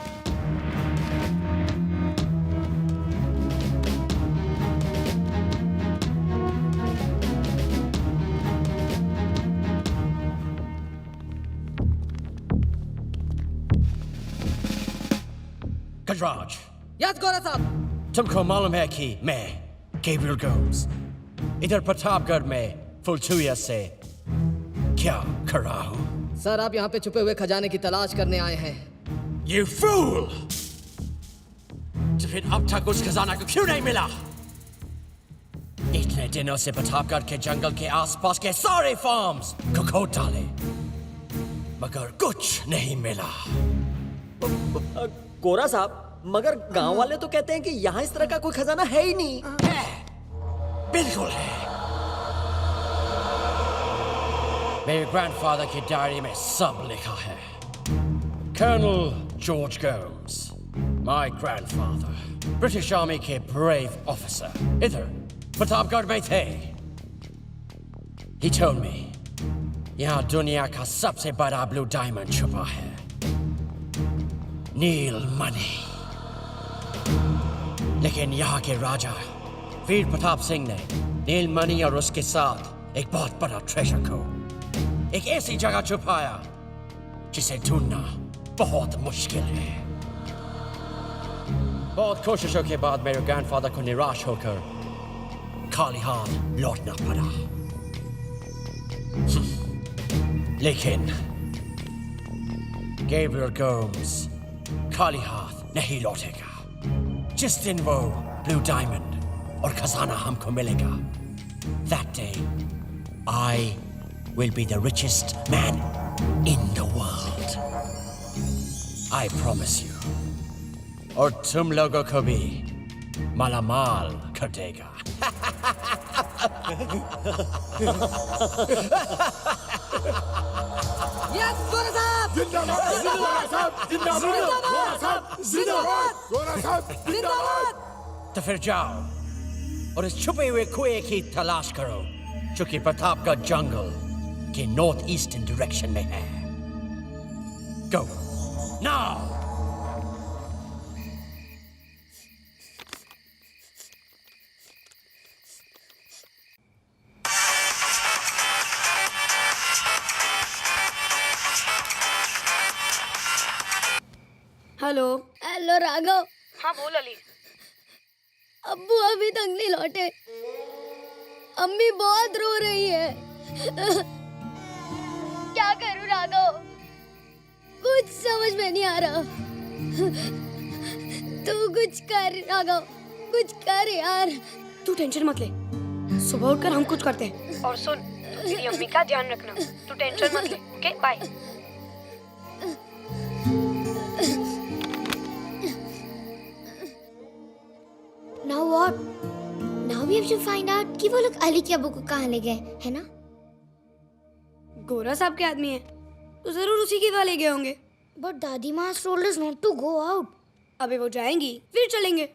Gajraj, yes गोरा साहब। तुमको मालूम है कि मैं गैब्रियल गोम्स इधर प्रतापगढ़ में फुलचुया से क्या कर रहा हूँ? सर, आप यहाँ पे छुपे हुए खजाने की तलाश करने आए हैं। You fool! तो फिर अब तक उस खजाना को क्यों नहीं मिला? इतने दिनों से प्रतापगढ़ के जंगल के आसपास के सारे फार्म्स को खोद डाले, मगर कुछ नहीं मिला। गोरा साहब, मगर गांव वाले तो कहते हैं कि यहाँ इस तरह का कोई खजाना है ही नहीं। बिल्कुल है। मेरे ग्रैंडफादर की डायरी में सब लिखा है। Colonel George Gomes, my grandfather, British army के ब्रेव ऑफिसर, इधर प्रतापगढ़ में थे। He told me, यहाँ दुनिया का सबसे बड़ा ब्लू डायमंड छुपा है, नील मणि। लेकिन यहाँ के राजा वीर प्रताप सिंह ने नील मणि और उसके साथ एक बहुत बड़ा ट्रेजर को एक ऐसी जगह छुपाया जिसे ढूंढना बहुत मुश्किल है। बहुत कोशिशों के बाद मेरे ग्रैंडफादर को निराश होकर खाली हाथ लौटना पड़ा। लेकिन गैब्रियल गोम्स खाली हाथ नहीं लौटेगा। जिस दिन वो ब्लू डायमंड और खजाना हमको मिलेगा, that day I will be the richest man in the world. I promise you. और तुम लोगों को भी मालामाल कर देगा। तो फिर जाओ और इस छुपे हुए कुएं की तलाश करो, जो कि प्रतापगढ़ जंगल के नॉर्थ ईस्टर्न डायरेक्शन में है। Go now. Hello. Hello Raghav. हाँ बोल अली। अब्बू अभी तक नहीं लौटे। अम्मी बहुत रो रही है। क्या करूं राघव, कुछ समझ में नहीं आ रहा। तू कुछ कर राघव, कुछ कर यार। तू टेंशन मत ले, सुबह उठकर हम कुछ करते हैं। और सुन, तेरी अम्मी का ध्यान रखना। तू टेंशन मत ले। Okay bye. Now what? Now we have to find out कि वो लोग अली के अब्बू को कहाँ ले गए, है ना? गोरा साहब के आदमी है तो जरूर उसी के वहाँ ले गए होंगे। But दादी माँ told us not to go out. अबे वो जाएंगी फिर चलेंगे।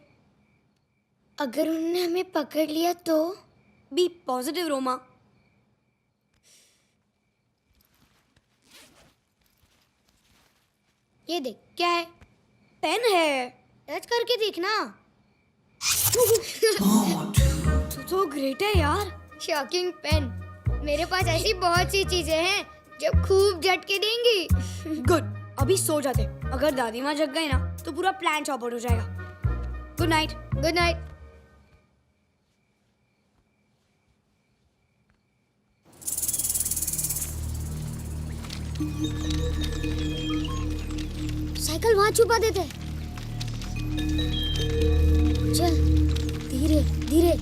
अगर उन्होंने हमें पकड़ लिया तो? Be positive Roma. ये देख क्या है? पेन है, टच करके देखना। तू तो ग्रेट है यार। Shocking pen. मेरे पास ऐसी बहुत सी चीजें हैं जो खूब झटके देंगी। गुड, अभी सो जाते। अगर दादी माँ जग गई ना तो पूरा प्लान चौपट हो जाएगा। Good night. Good night. Cycle वहां छुपा देते। चल धीरे धीरे।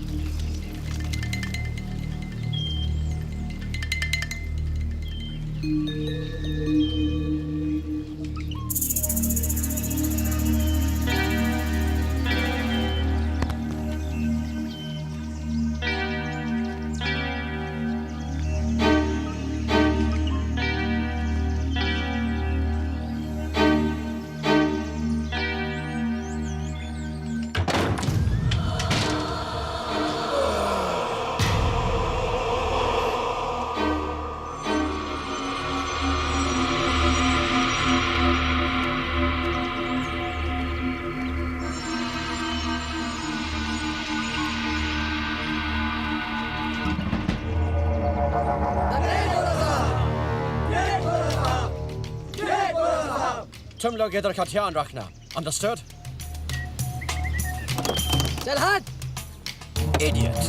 तुम लोग इधर का ध्यान रखना। Understood? चल हट। Idiot.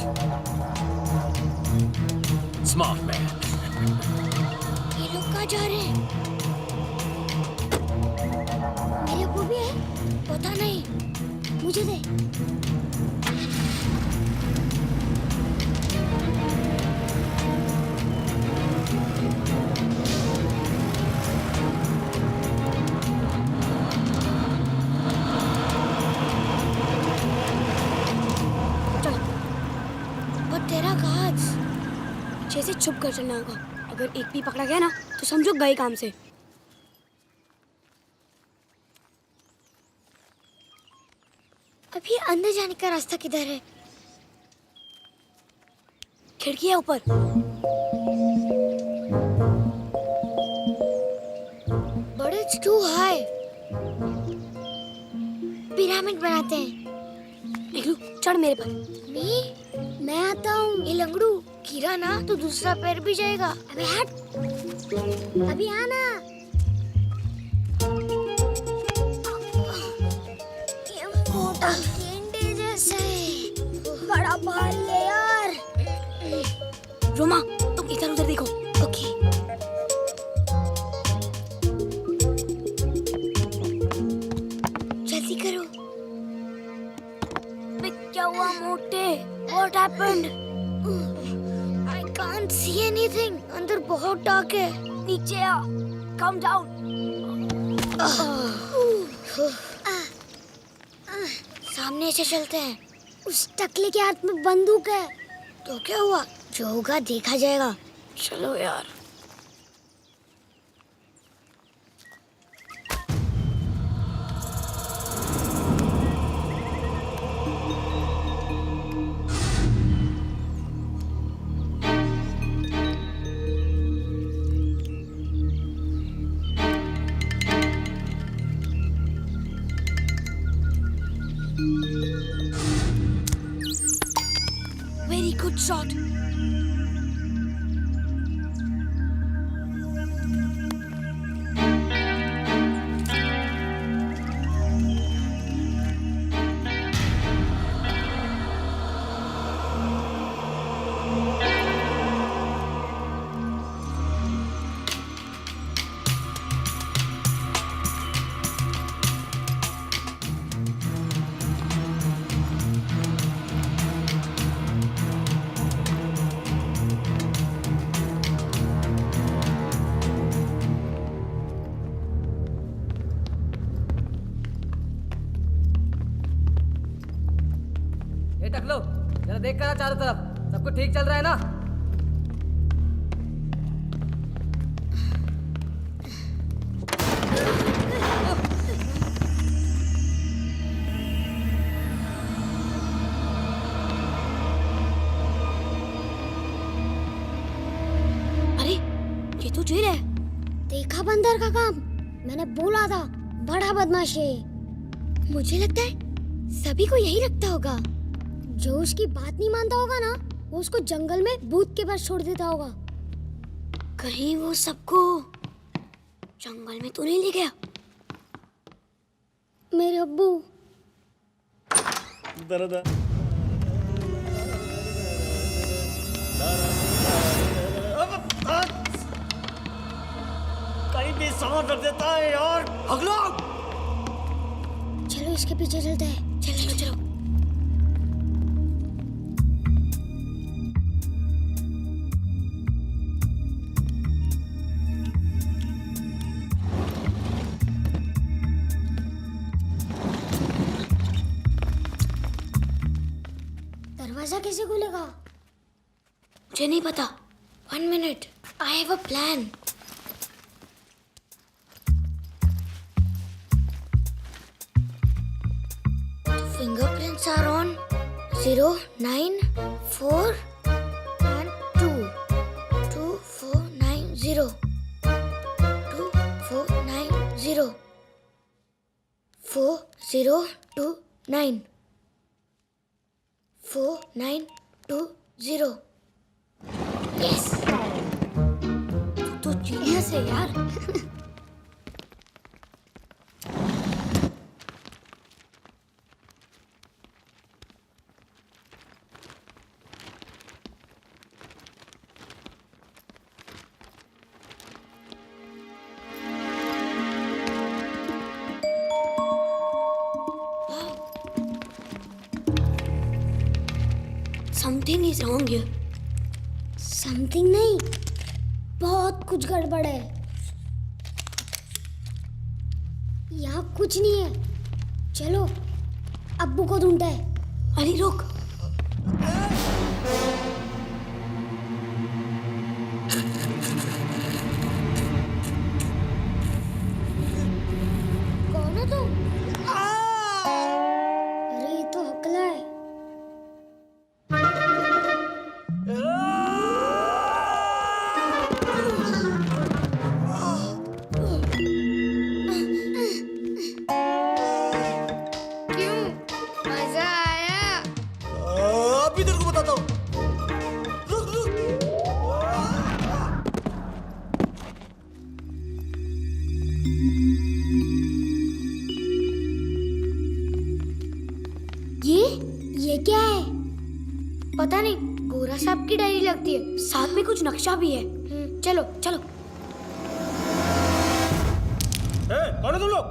Smart man. ये लोग कहाँ जा रहे हैं? मेरे अब्बू भी है? पता नहीं। मुझे दे। पीछे से छुप कर चलना होगा। अगर एक भी पकड़ा गया ना तो समझो गए काम से। अभी अंदर जाने का रास्ता किधर है? खिड़की है ऊपर। But it's too high. Pyramid बनाते हैं। निकलू, चढ़ मेरे पर। मैं आता हूँ। ये लंगड़ू गिरा ना तो दूसरा पैर भी जाएगा। अबे हट। अभी आना। ये मोटा गेंडे जैसा है। बड़ा भारी है यार। रोमा, तुम इधर उधर देखो। ओके। क्या हुआ मोटे? What happened? I can't see anything. अंदर बहुत डार्क है. नीचे आ. Come down. सामने से चलते हैं. उस टकले के हाथ में बंदूक है. तो क्या हुआ? जो होगा देखा जाएगा. चलो यार. Very good shot. ये टकलो, जरा देख कर चारों तरफ, सब कुछ ठीक चल रहा है ना? अरे ये तो जेल है. देखा बंदर का काम. मैंने बोला था बड़ा बदमाश है. मुझे लगता है सभी को यही लगता होगा. जो उसकी बात नहीं मानता होगा ना, वो उसको जंगल में भूत के पास छोड़ देता होगा. कहीं वो सबको जंगल में तो नहीं ले गया? मेरे अब्बू. कहीं भी सांस रख देता है यार। अगला चलो इसके पीछे चलते हैं. चलो चलो. दरवाजा कैसे खुलेगा? मुझे नहीं पता. 1 minute. I have a plan. Fingerprints are on 0, 9, 4 and 2. 2, 4, 9, 0. 2, 4, 9, 0. 4, 0, 2, 9. 4, 9, 2, 0. Yes. तो जीनियस है यार. Something is wrong here. Something नहीं, बहुत कुछ गड़बड़ है. यहाँ कुछ नहीं है. चलो अब्बू को ढूंढते हैं. अली रुक. कौन हो तुम? अरे ये तो हकला है. ये क्या है? पता नहीं. गोरा साहब की डायरी लगती है. साथ में कुछ नक्शा भी है. चलो चलो. कौन है तुम लोग?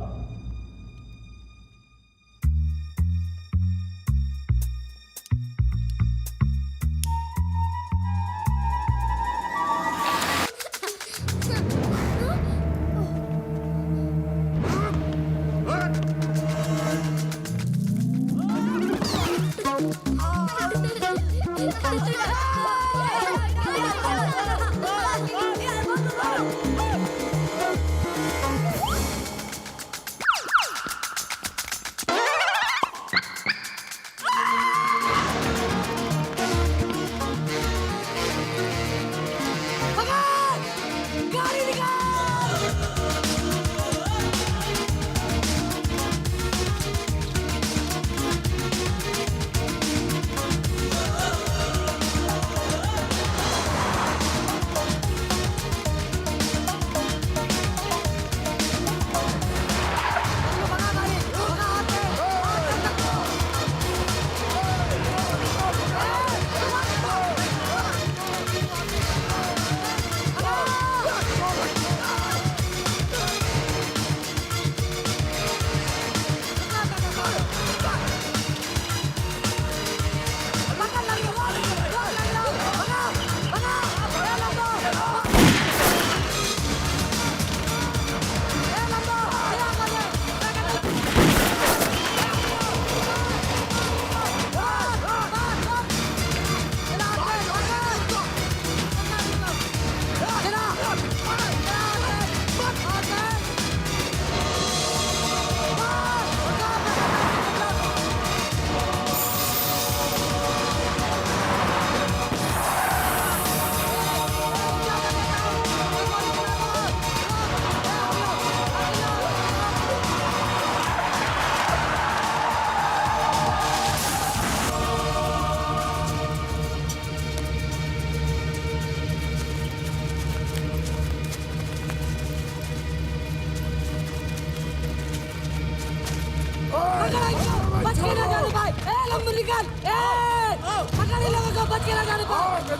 बच के ना जाने पाओ। चल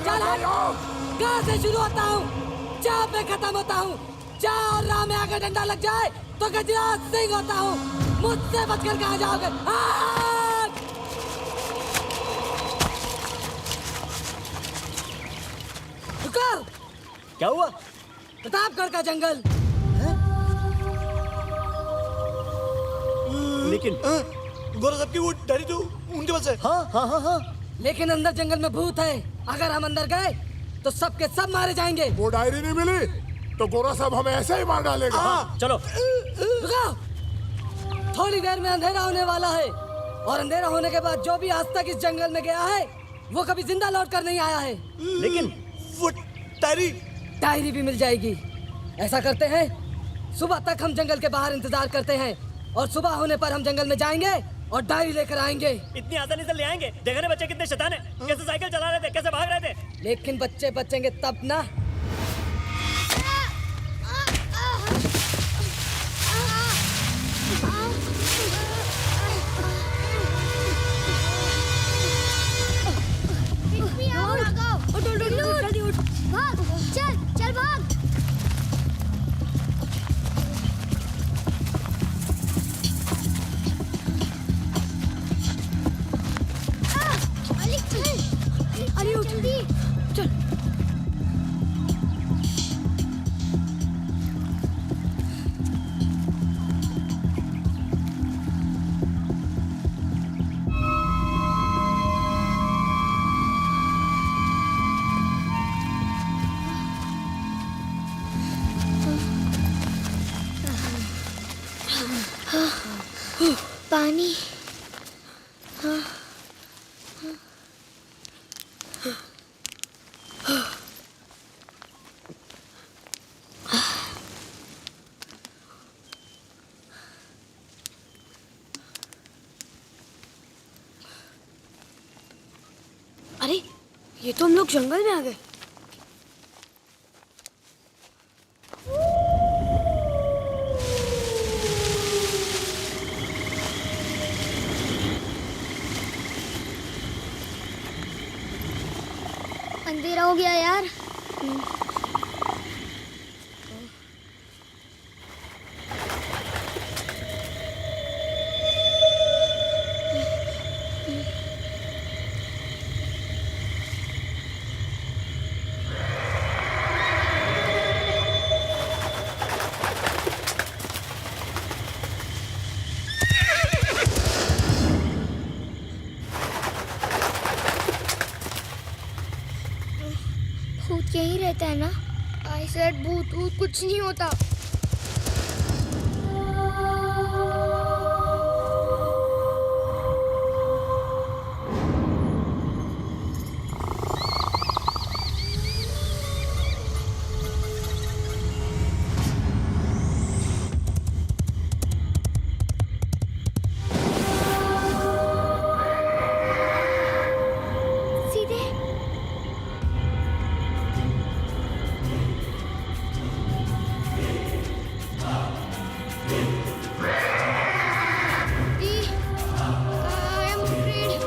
कहाँ से शुरू होता हूँ, जहाँ पे खत्म होता हूँ। जहाँ और राह में आगे डंडा लग जाए तो गजराज सिंह होता हूँ। मुझसे बचकर कहाँ जाओगे? रुको, क्या हुआ? प्रतापगढ़ का जंगल। लेकिन गोरा साहब की वो डायरी तो उनके पास है। हाँ हाँ हाँ हाँ। लेकिन अंदर जंगल में भूत है, अगर हम अंदर गए तो सबके सब मारे जाएंगे। वो डायरी नहीं मिली तो गोरा साहब हमें ऐसे ही मार डालेगा। हाँ, चलो। रुको, थोड़ी देर में अंधेरा होने वाला है और अंधेरा होने के बाद जो भी आज तक इस जंगल में गया है वो कभी जिंदा लौट कर नहीं आया है। लेकिन वो डायरी भी मिल जाएगी। ऐसा करते हैं, सुबह तक हम जंगल के बाहर इंतजार करते हैं और सुबह होने पर हम जंगल में जाएंगे और डायरी लेकर आएंगे। इतनी आसानी से ले आएंगे? देखा ना बच्चे कितने शैतान हैं, कैसे साइकिल चला रहे थे, कैसे भाग रहे थे। लेकिन बच्चे बचेंगे तब ना। जल्दी उठ, भाग, चल चल भाग। अरे उठ जल्दी चल। पानी। अरे ये तो हम लोग जंगल में आ गए। अंधेरा हो गया यार। भूत यहीं रहता है ना? आई सेड भूत भूत कुछ नहीं होता। सीधे I am afraid.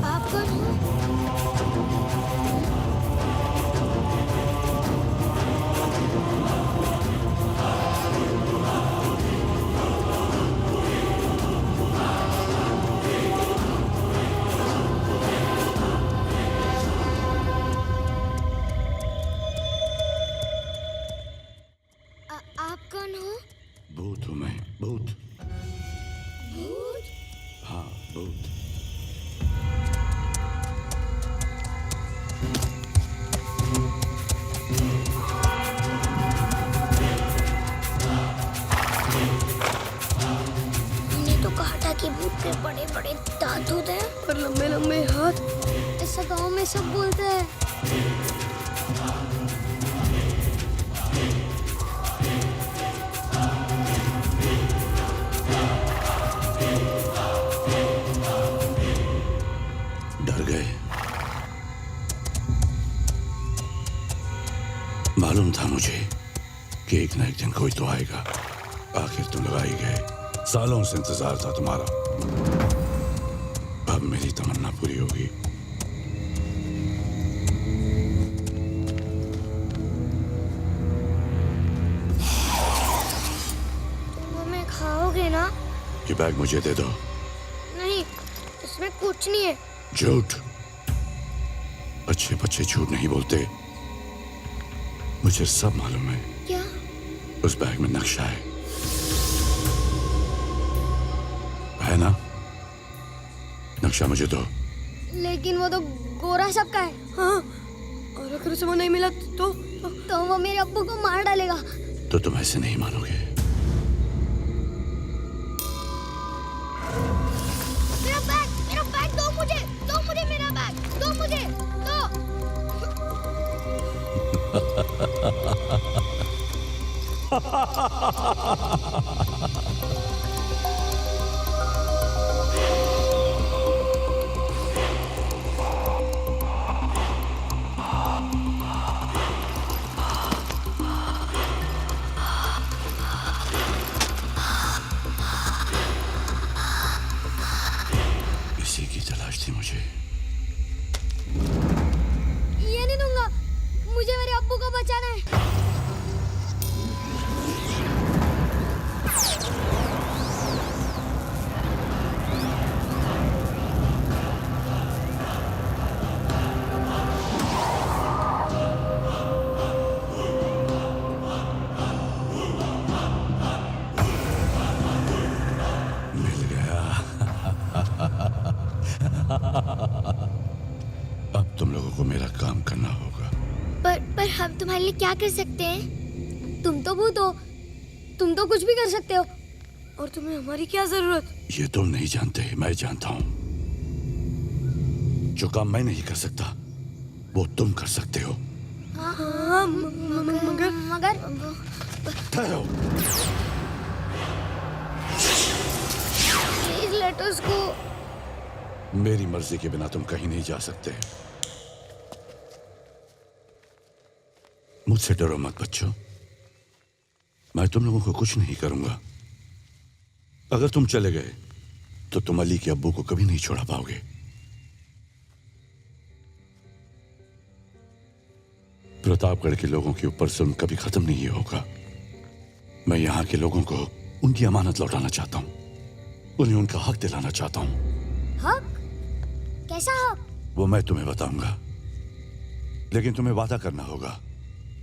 आप कौन हो? आप कौन हो? भूत हूं मैं, भूत। भूत? हाँ, भूत। लंबे हाथ। ऐसा गांव में सब बोलते हैं। डर गए? मालूम था मुझे कि एक ना एक दिन कोई तो आएगा। आखिर तुम लोग आ ही गए। सालों से इंतजार था तुम्हारा। अब मेरी तमन्ना पूरी होगी। तुम हमें खाओगे ना? ये बैग मुझे दे दो। नहीं, इसमें कुछ नहीं है। झूठ। अच्छे बच्चे झूठ नहीं बोलते। मुझे सब मालूम है। क्या? उस बैग में नक्शा है ना? नक्शा मुझे दो। लेकिन वो तो गोरा सब का है। हाँ, और अगर उसे वो नहीं मिला तो वो मेरे अब्बू को मार डालेगा। तो तुम ऐसे नहीं मानोगे। मेरा बैग दो मुझे मेरा बैग दो मुझे दो। इसी की तलाश थी मुझे। ये नहीं दूंगा, मुझे मेरे अब्बू को बचाना है। मिल गया। अब तुम लोगों को मेरा काम करना होगा। पर हम तुम्हारे लिए क्या कर सकते हैं? तुम तो भूत हो, तुम तो कुछ भी कर सकते हो। और तुम्हें हमारी क्या जरूरत? ये तुम नहीं जानते, मैं जानता हूं। जो काम मैं नहीं कर सकता वो तुम कर सकते हो। हाँ, मगर ठहरो। प्लीज लेट अस गो। मेरी मर्जी के बिना तुम कहीं नहीं जा सकते। मुझसे डरो मत बच्चों। मैं तुम लोगों को कुछ नहीं करूंगा। अगर तुम चले गए तो तुम अली के अब्बू को कभी नहीं छोड़ा पाओगे। प्रतापगढ़ के लोगों के ऊपर जुल्म कभी खत्म नहीं होगा। मैं यहाँ के लोगों को उनकी अमानत लौटाना चाहता हूँ। उन्हें उनका हक दिलाना चाहता हूँ। हक? कैसा हक? वो मैं तुम्हें बताऊंगा, लेकिन तुम्हें वादा करना होगा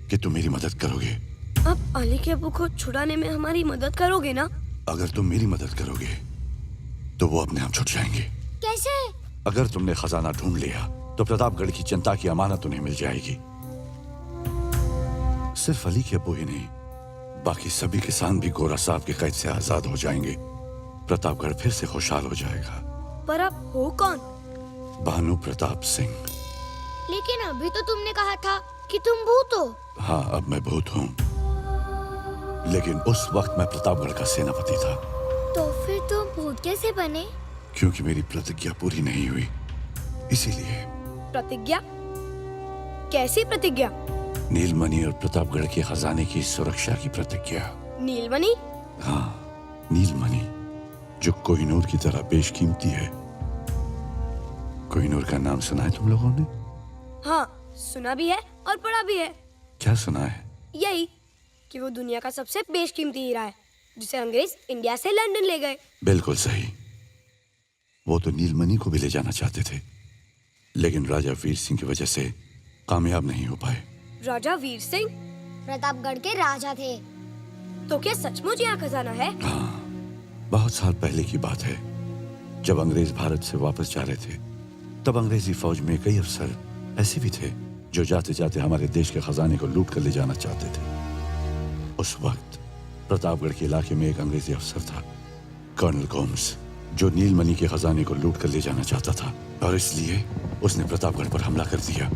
कि तुम मेरी मदद करोगे। अब अली के अब्बू को छुड़ाने में हमारी मदद करोगे ना? अगर तुम मेरी मदद करोगे तो वो अपने आप छुट जाएंगे। कैसे? अगर तुमने खजाना ढूंढ लिया तो प्रतापगढ़ की जनता की अमानत उन्हें मिल जाएगी। सिर्फ अली के अब्बू ही नहीं, बाकी सभी किसान भी गोरा साहब के कैद से आजाद हो जाएंगे। प्रतापगढ़ फिर से खुशहाल हो जाएगा। पर आप हो कौन? भानु प्रताप सिंह। लेकिन अभी तो तुमने कहा था कि तुम भूत हो। हाँ, अब मैं भूत हूँ, लेकिन उस वक्त मैं प्रतापगढ़ का सेनापति था। तो फिर तुम भूत कैसे बने? क्योंकि मेरी प्रतिज्ञा पूरी नहीं हुई, इसीलिए। प्रतिज्ञा? कैसी प्रतिज्ञा? नीलमणि और प्रतापगढ़ के खजाने की सुरक्षा की प्रतिज्ञा। नीलमणि? हाँ, नीलमणि, जो कोहिनूर की तरह बेशकीमती है। कोहिनूर का नाम सुना है तुम लोगों ने? हाँ, सुना भी है और पढ़ा भी है। क्या सुना है? यही कि वो दुनिया का सबसे बेशकीमती हीरा है, जिसे अंग्रेज इंडिया से लंदन ले गए। बिल्कुल सही। वो तो नीलमणि को भी ले जाना चाहते थे, लेकिन राजा वीर सिंह की वजह से कामयाब नहीं हो पाए। राजा वीर सिंह प्रतापगढ़ के राजा थे। तो क्या सचमुच यहाँ खजाना है? हाँ, बहुत साल पहले की बात है। जब अंग्रेज भारत से वापस जा रहे थे, तब अंग्रेजी फौज में कई अफसर ऐसे भी थे जो जाते जाते हमारे देश के खजाने को लूट कर ले जाना चाहते थे। उस वक्त प्रतापगढ़ के इलाके में एक अंग्रेजी अफसर था, कर्नल गोम्स, जो नीलमणि के खजाने को लूट कर ले जाना चाहता था। और इसलिए उसने प्रतापगढ़ पर हमला कर दिया।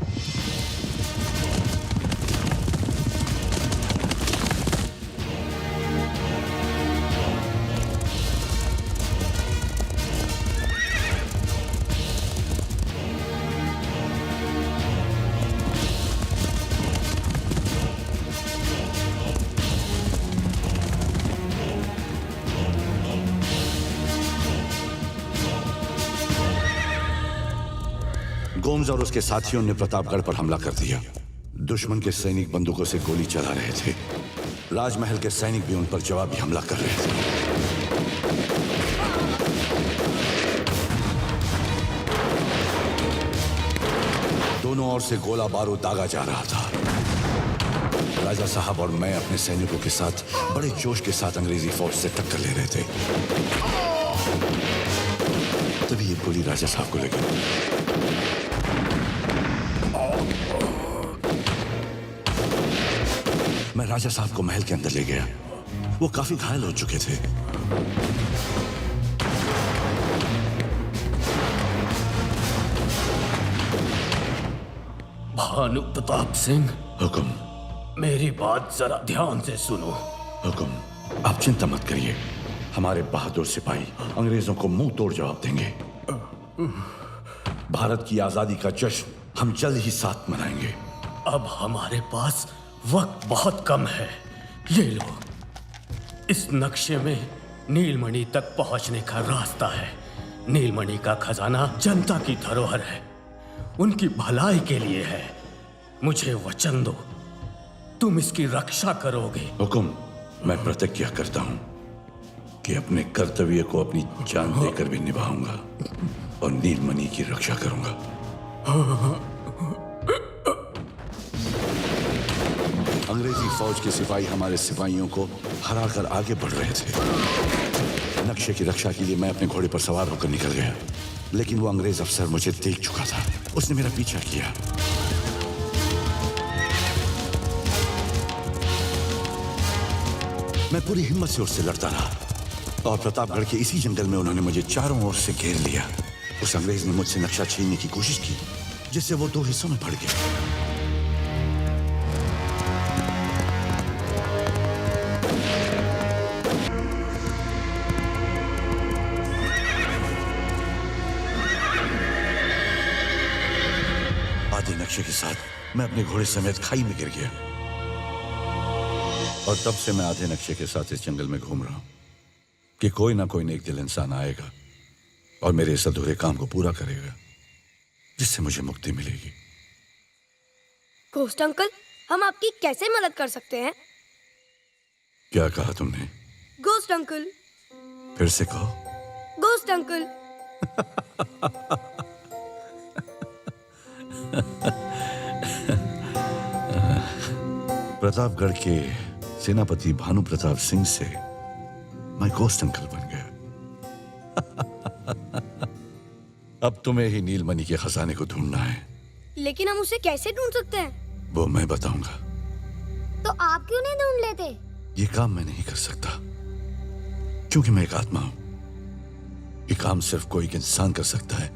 गोम्स और उसके साथियों ने प्रतापगढ़ पर हमला कर दिया। दुश्मन के सैनिक बंदूकों से गोली चला रहे थे। राजमहल के सैनिक भी उन पर जवाबी हमला कर रहे थे। दोनों ओर से गोला बारूद दागा जा रहा था। राजा साहब और मैं अपने सैनिकों के साथ बड़े जोश के साथ अंग्रेजी फौज से टक्कर ले रहे थे। तभी एक गोली राजा साहब को लगी। मैं राजा साहब को महल के अंदर ले गया। वो काफी घायल हो चुके थे। भानु प्रताप सिंह, हुक्म। मेरी बात जरा ध्यान से सुनो। हुक्म। आप चिंता मत करिए, हमारे बहादुर सिपाही अंग्रेजों को मुंह तोड़ जवाब देंगे। भारत की आजादी का जश्न हम जल्द ही साथ मनाएंगे। अब हमारे पास वक्त बहुत कम है। ये लो, इस नक्शे में नीलमणि तक पहुंचने का रास्ता है। नीलमणि का खजाना जनता की धरोहर है, उनकी भलाई के लिए है। मुझे वचन दो, तुम इसकी रक्षा करोगे। हुकुम। मैं प्रतिज्ञा करता हूं कि अपने कर्तव्य को अपनी जान देकर भी निभाऊंगा और नीलमणि की रक्षा करूंगा। अंग्रेजी फौज के सिपाही हमारे सिपाहियों को हराकर आगे बढ़ रहे थे। नक्शे की रक्षा के लिए मैं अपने घोड़े पर सवार होकर निकल गया, लेकिन वो अंग्रेज अफसर मुझे देख चुका था। उसने मेरा पीछा किया। मैं पूरी हिम्मत से उससे लड़ता रहा और प्रतापगढ़ के इसी जंगल में उन्होंने मुझे चारों ओर से घेर लिया। उस अंग्रेज ने मुझसे नक्शा छीनने की कोशिश की, जिससे वो दो हिस्सों में फट गया। आधे नक्शे के साथ मैं अपने घोड़े समेत खाई में गिर गया और तब से मैं आधे नक्शे के साथ इस जंगल में घूम रहा हूं कि कोई ना कोई नेक दिल इंसान आएगा और मेरे इस अधूरे काम को पूरा करेगा, जिससे मुझे मुक्ति मिलेगी। घोस्ट अंकल, हम आपकी कैसे मदद कर सकते हैं? क्या कहा तुमने? Ghost uncle. फिर से कहो। Ghost uncle. प्रतापगढ़ के सेनापति भानु प्रताप सिंह से मैं घोस्ट अंकल बन गया। अब तुम्हें ही नीलमणि के खजाने को ढूंढना है। लेकिन हम उसे कैसे ढूंढ सकते हैं? वो मैं बताऊंगा। तो आप क्यों नहीं ढूंढ लेते? ये काम मैं नहीं कर सकता, क्योंकि मैं एक आत्मा हूं। ये काम सिर्फ कोई एक इंसान कर सकता है,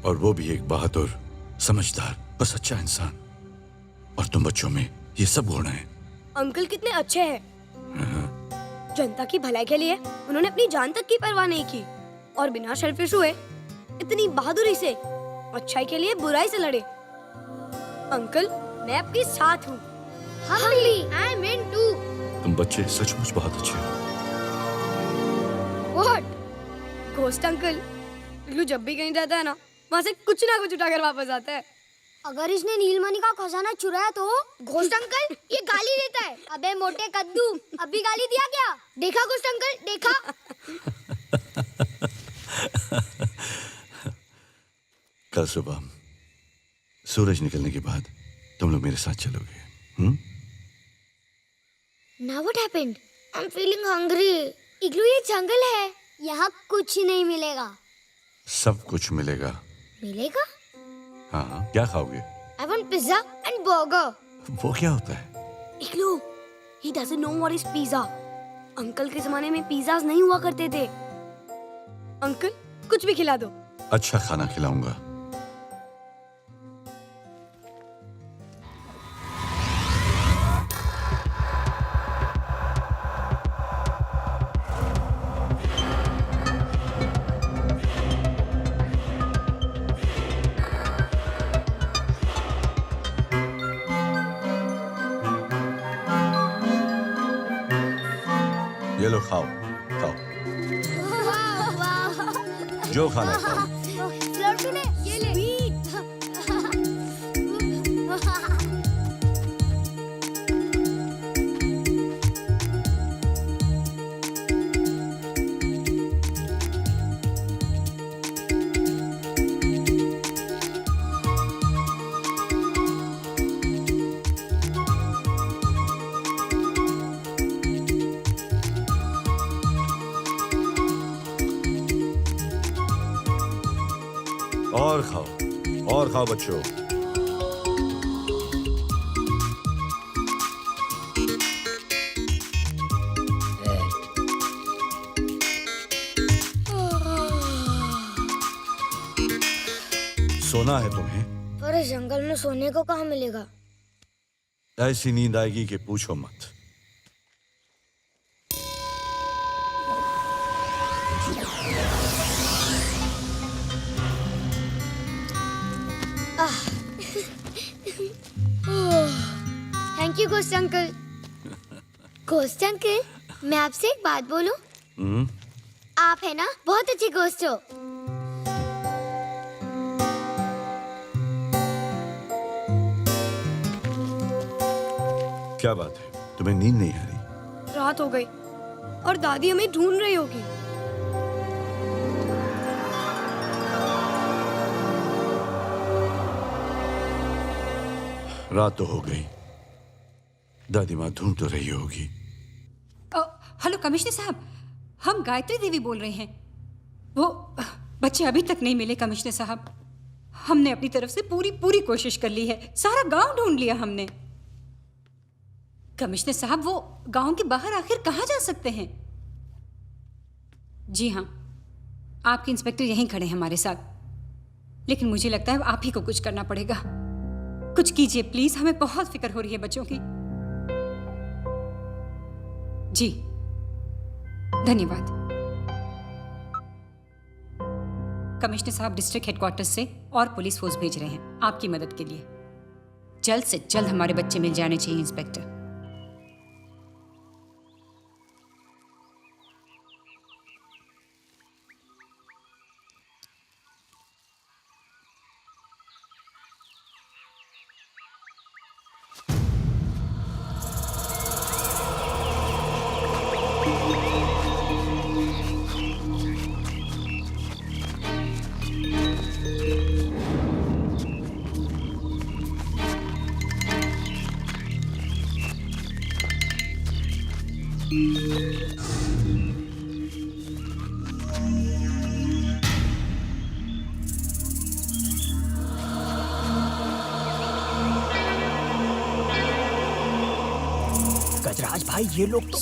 और वो भी एक बहादुर, समझदार और सच्चा इंसान। और तुम बच्चों में ये सब गुण हैं। अंकल कितने अच्छे हैं। जनता की भलाई के लिए उन्होंने अपनी जान तक की परवाह नहीं की और बिना सेल्फिश हुए इतनी बहादुरी से अच्छाई के लिए बुराई से लड़े। अंकल, मैं आपके साथ हूँ। हम भी। I mean too. तुम बच्चे सचमुच बहुत अच्छे हो। व्हाट? घोस्ट अंकल, इग्लू जब भी कहीं जाता है ना, वहाँ से कुछ ना कुछ उठाकर वापस आता है। अगर इसने नीलमणि का खजाना चुराया तो? घोस्ट अंकल, ये गाली देता है। अबे मोटे कद्दू, अभी गाली दिया क्या? देखा घोस्ट अंकल, देखा? कल सुबह सूरज निकलने के बाद तुम लोग मेरे साथ चलोगे। Now what happened? I'm feeling hungry. इग्लू, ये जंगल है, यहाँ कुछ नहीं मिलेगा। सब कुछ मिलेगा। मिलेगा? हाँ, क्या खाओगे? I want pizza and burger. वो क्या होता है? इग्लू, he doesn't know what is pizza. Uncle के जमाने में पिज़्ज़ास नहीं हुआ करते थे। अंकल, कुछ भी खिला दो। अच्छा खाना खिलाऊंगा। ये लो खाओ खाओ जो खाना है खाओ। लड्डू ले ये ले और खाओ बच्चों। सोना है तुम्हें? पर इस जंगल में सोने को कहाँ मिलेगा? ऐसी नींद आएगी कि पूछो मत। Thank you ghost uncle. Ghost uncle, मैं आपसे एक बात बोलूं? आप है ना बहुत अच्छे गोस्ट हो। क्या बात है, तुम्हें नींद नहीं आ रही? रात हो गई और दादी हमें ढूंढ रही होगी। रात तो हो गई, दादी माँ ढूंढ तो रही होगी। हेलो कमिश्नर साहब, हम गायत्री देवी बोल रहे हैं। वो बच्चे अभी तक नहीं मिले कमिश्नर साहब। हमने अपनी तरफ से पूरी कोशिश कर ली है, सारा गांव ढूंढ लिया हमने। कमिश्नर साहब, वो गांव के बाहर आखिर कहाँ जा सकते हैं? जी हाँ, आपके इंस्पेक्टर यहीं खड़े हैं हमारे साथ, लेकिन मुझे लगता है आप ही को कुछ करना पड़ेगा। कुछ कीजिए प्लीज, हमें बहुत फिक्र हो रही है बच्चों की। जी धन्यवाद। कमिश्नर साहब डिस्ट्रिक्ट हेडक्वार्टर्स से और पुलिस फोर्स भेज रहे हैं आपकी मदद के लिए। जल्द से जल्द हमारे बच्चे मिल जाने चाहिए इंस्पेक्टर। गजराज भाई, ये लोग तो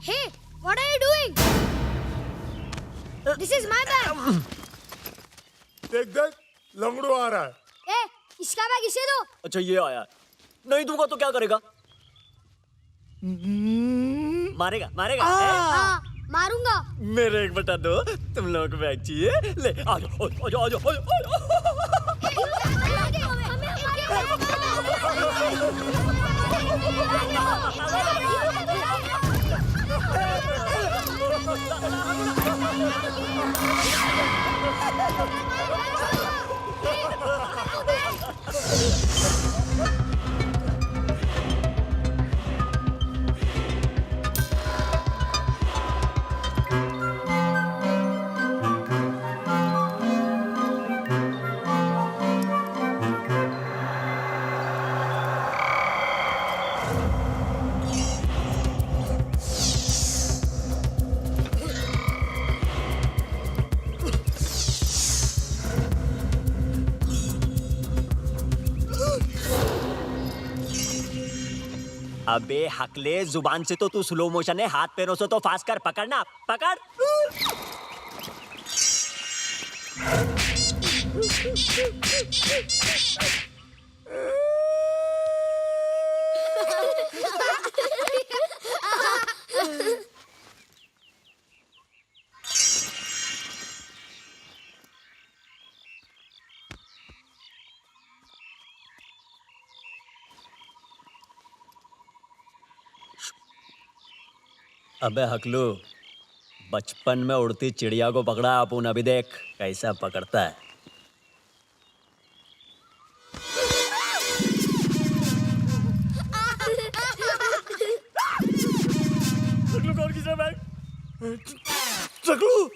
Hey, what are you doing? This is my bag. देख देख, लंगड़ू आ रहा है। ए, इसका बैग इसे दो। अच्छा ये आया, नहीं दूंगा तो क्या करेगा? मारेगा मारेगा? हाँ, मारूंगा। मेरे 1/2 तुम लोगों को बैग चाहिए? ले आ जाओ आ जाओ आ जाओ। अबे हकले, जुबान से तो तू स्लो मोशन है, हाथ पैरों से तो फास्ट कर। पकड़ना, पकड़। अबे हकलू, बचपन में उड़ती चिड़िया को पकड़ा अपुन, अभी देख कैसा पकड़ता है। चकलू कौन किस रहा है? चकलू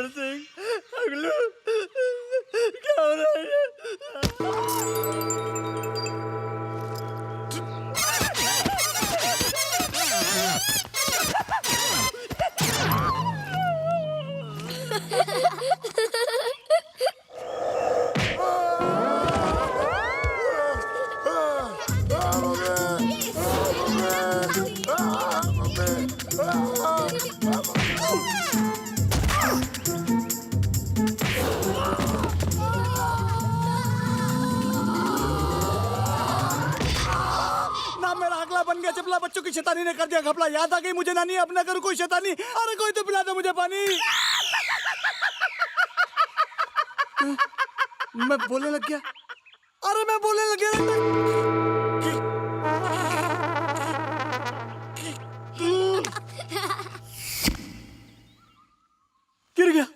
सिंह, अगलू क्या हो रहा है? बन गया चपला, बच्चों की शैतानी ने कर दिया घपला। याद आ गई मुझे नानी, अब ना करूं कोई शैतानी। अरे कोई तो पिला दो मुझे पानी। मैं बोलने लग गया, अरे मैं बोलने लग गया। गिर गया।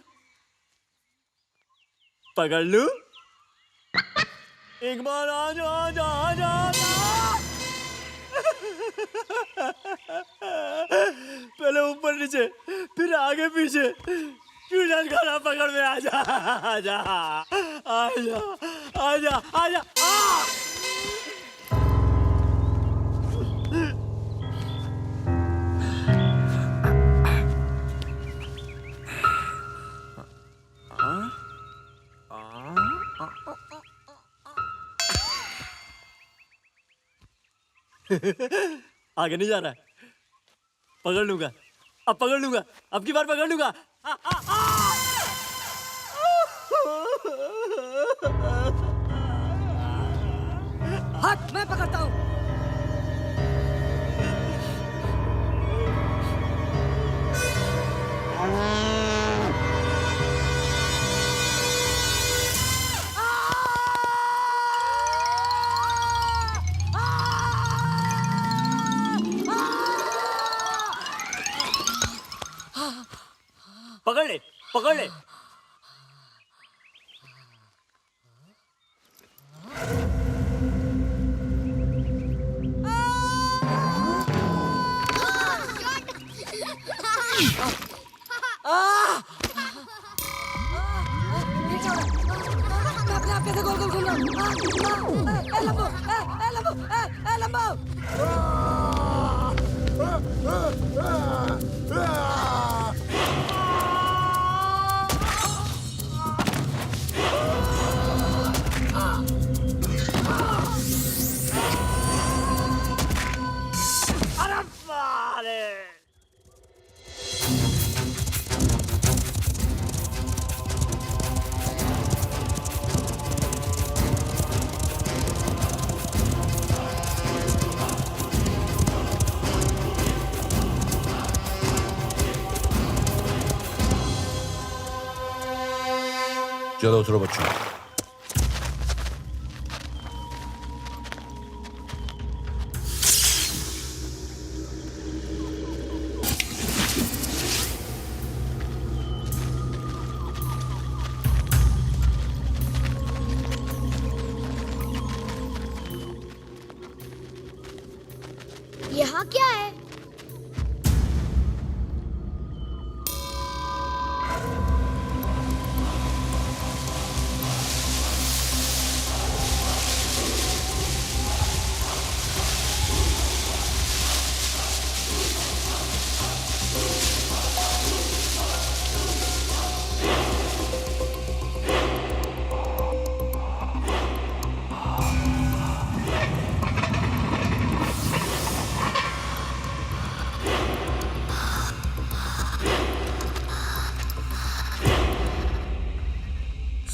पकड़ लू, एक बार आ जा आ जा आ जा। पहले ऊपर नीचे, फिर आगे पीछे, क्यों खाना पकड़ में। आजा आजा आजा आजा आजा। आगे नहीं जा रहा है, पकड़ लूंगा, अब पकड़ लूंगा, अब की बार पकड़ लूंगा। हट, मैं पकड़ता हूँ। पकड़ ले, पकड़ ले। अपने आप कैसे गोल गोल घूम रहा हूँ? लंबो, लंबो, लंबो। चलो उतरो बच्चों। यहाँ क्या है?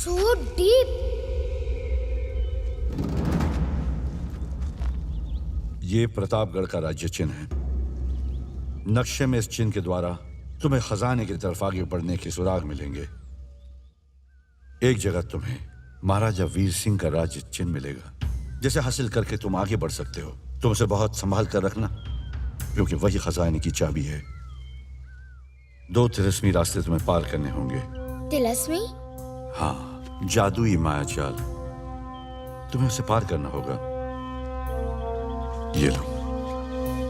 So deep. ये प्रतापगढ़ का राज्य चिन्ह है। नक्शे में इस चिन्ह के द्वारा तुम्हें खजाने की तरफ आगे बढ़ने के सुराग मिलेंगे। एक जगह तुम्हें महाराजा वीर सिंह का राज्य चिन्ह मिलेगा, जिसे हासिल करके तुम आगे बढ़ सकते हो। तुम उसे बहुत संभाल कर रखना, क्योंकि वही खजाने की चाबी है। 2 तिलस्मी रास्ते तुम्हें पार करने होंगे। तिलस्मी? हाँ, जादुई मायाजाल। तुम्हें उसे पार करना होगा। ये लो,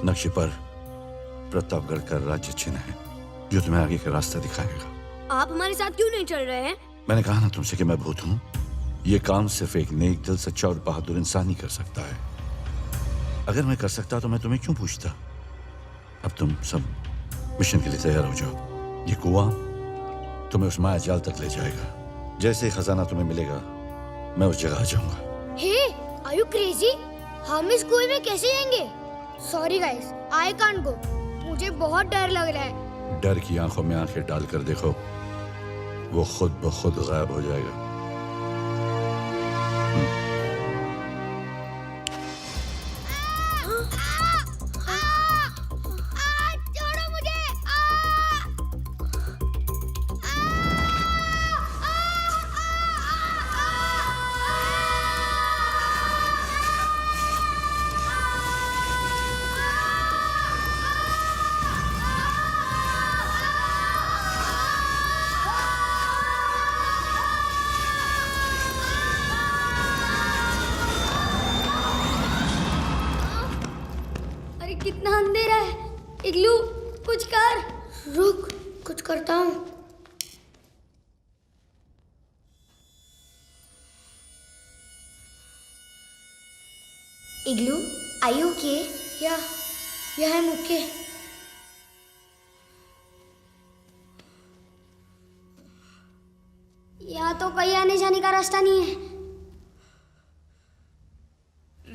नक्शे पर प्रतापगढ़ का राज्य चिन्ह है, जो तुम्हें आगे का रास्ता दिखाएगा। आप हमारे साथ क्यों नहीं चल रहे हैं? मैंने कहा ना तुमसे कि मैं भूत हूं। ये काम सिर्फ एक नेक दिल, सच्चा और बहादुर इंसान ही कर सकता है। अगर मैं कर सकता तो मैं तुम्हें क्यों पूछता। अब तुम सब मिशन के लिए तैयार हो जाओ। ये कुआं तुम्हें उस माया जाल तक ले जाएगा। जैसे ही खजाना तुम्हें मिलेगा, मैं उस जगह आ जाऊंगा। हे, आर यू क्रेजी? हम इस कुएं में कैसे जाएंगे? Sorry guys, I can't go. मुझे बहुत डर लग रहा है। डर की आंखों में आंखें डालकर देखो, वो खुद ब खुद गायब हो जाएगा। छोड़ो मुझे। अरे कितना अंधेरा है। इग्लू, कुछ कर। रुक, कुछ करता हूँ। इग्लू, आर यू ओके? या आई एम ओके। यहाँ तो कहीं आने जाने का रास्ता नहीं है।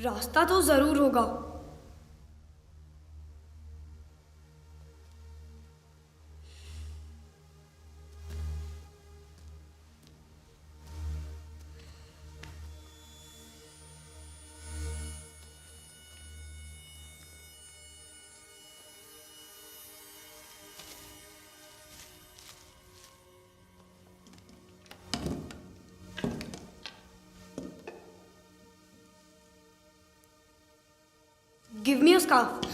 रास्ता तो जरूर होगा। Give me a scarf.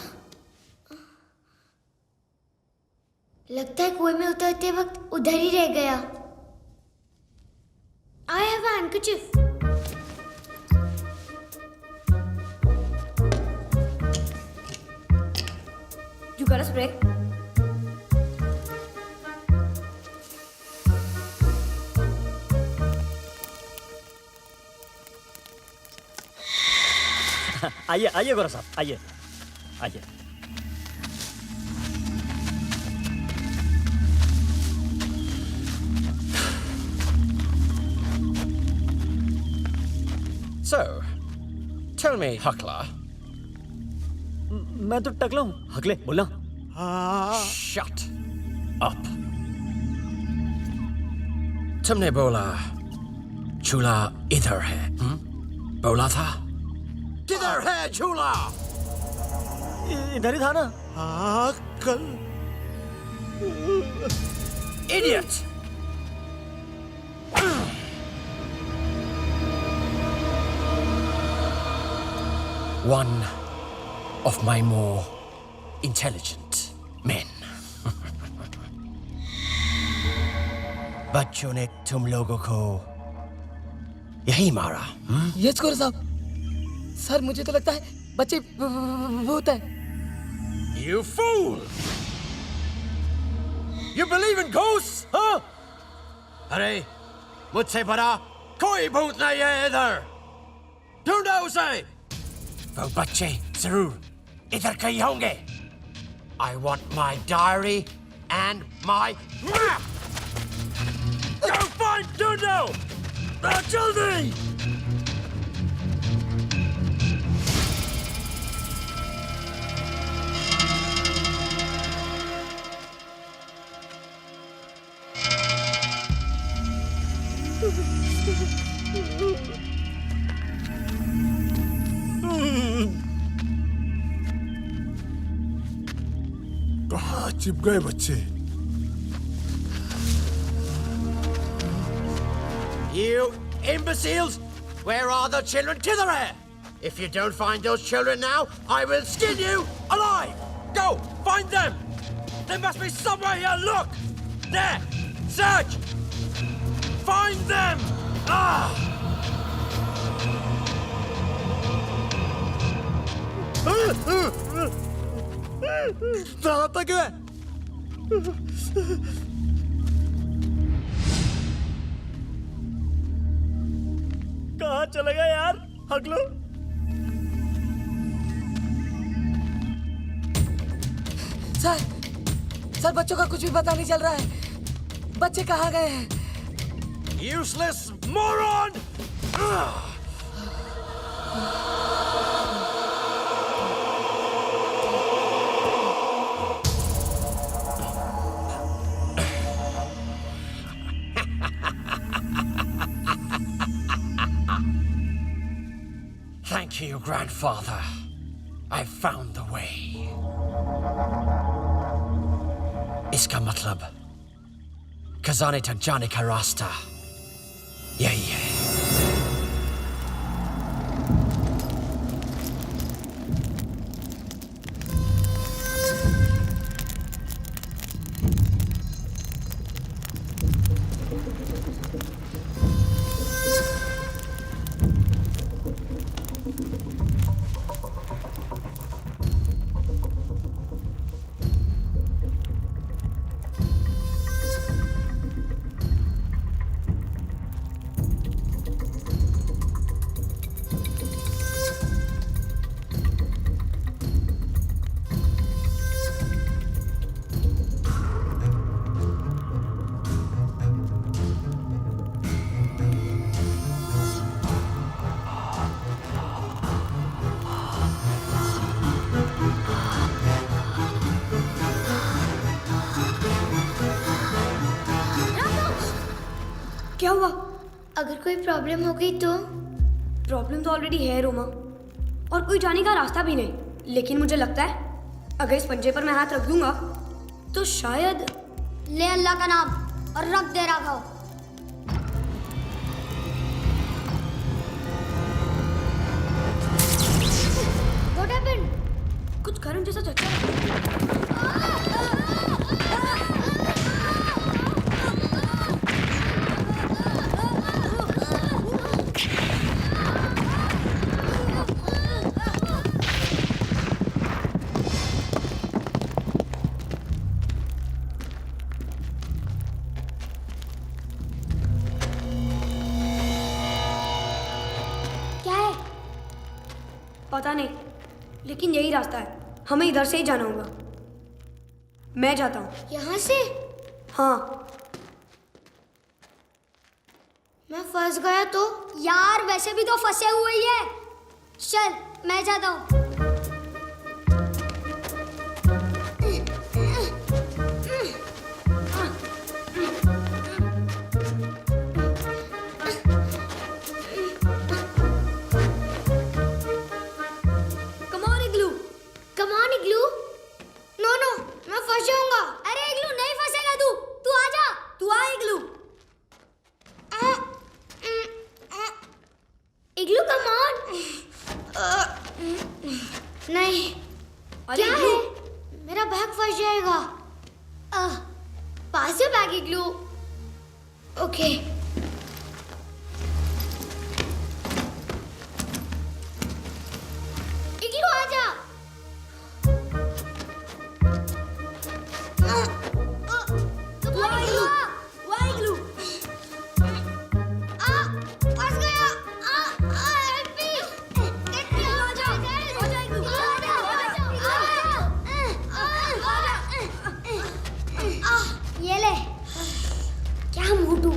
लगता है कुएं में उतरते वक्त उधर ही रह गया। I have a handkerchief. You got a spray? आइए आइए गौरव साहब, आइए आइए। So, tell me, Huckler. मैं तो टकला हूँ। हकले बोलना। Shut up. तुमने बोला चूल्हा इधर है, बोला था? किधर है चूल्हा? इधर ही था ना। कल। Idiot! One of my more intelligent men. बच्चों ने तुम लोगों को यही मारा? यस गौरव साहब। सर मुझे तो लगता है बच्चे भूत है। You fool! You believe in ghosts, huh? अरे मुझसे बड़ा कोई भूत नहीं है इधर। ढूंढो उसे। वो बच्चे जरूर इधर कहीं होंगे। I want my diary and my map. Go find Dundo. जल्दी! कहाँ चिप गए बच्चे? You imbeciles! Where are the children? Kidhar hai? If you don't find those children now, I will skin you alive! Go! Find them! They must be somewhere here! Look! There! Search! Find them! Ah! डराता क्यों है? कहाँ चले गए यार हगलू? Sir बच्चों का कुछ भी पता नहीं चल रहा है। बच्चे कहाँ गए हैं? Useless moron! Thank you, grandfather. I found the way. इसका मतलब खजाने तक जाने का रास्ता यही है। क्या हुआ? अगर कोई प्रॉब्लम हो गई तो? प्रॉब्लम तो ऑलरेडी है रोमा, और कोई जाने का रास्ता भी नहीं। लेकिन मुझे लगता है अगर इस पंजे पर मैं हाथ रख दूंगा तो शायद। ले अल्लाह का नाम और रख दे राघव। What happened? कुछ करंट जैसा झटका। पता नहीं, लेकिन यही रास्ता है। हमें इधर से ही जाना होगा। मैं जाता हूँ। यहाँ से? हाँ। मैं फंस गया तो? यार वैसे भी तो फंसे हुए ही है। चल मैं जाता हूँ। नहीं, क्या है? मेरा बैग फंस जाएगा। पास है बैग इग्लू। ओके। इग्लू आजा। ये ले। क्या मोटू,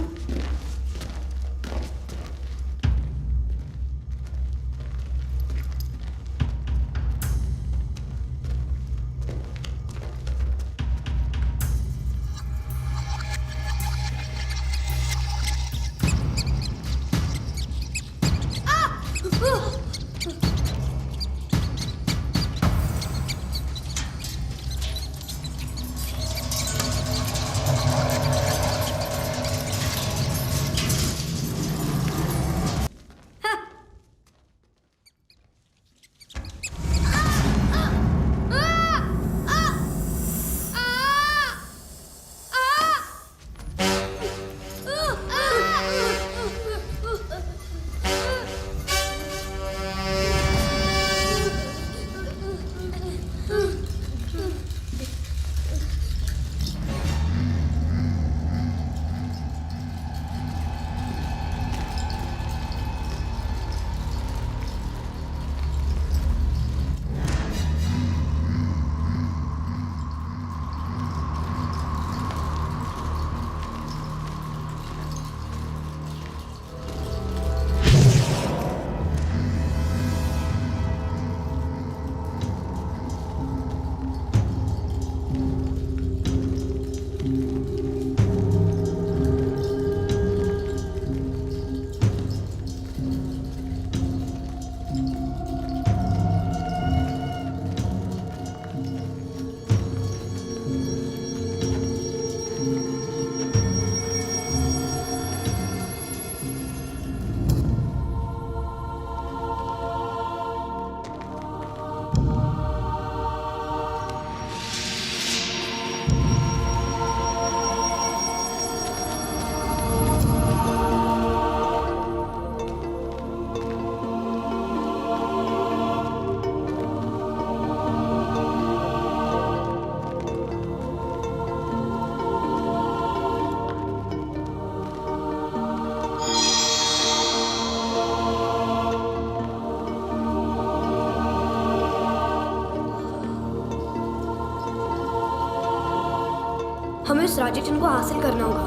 इस राजचंद्र को हासिल करना होगा।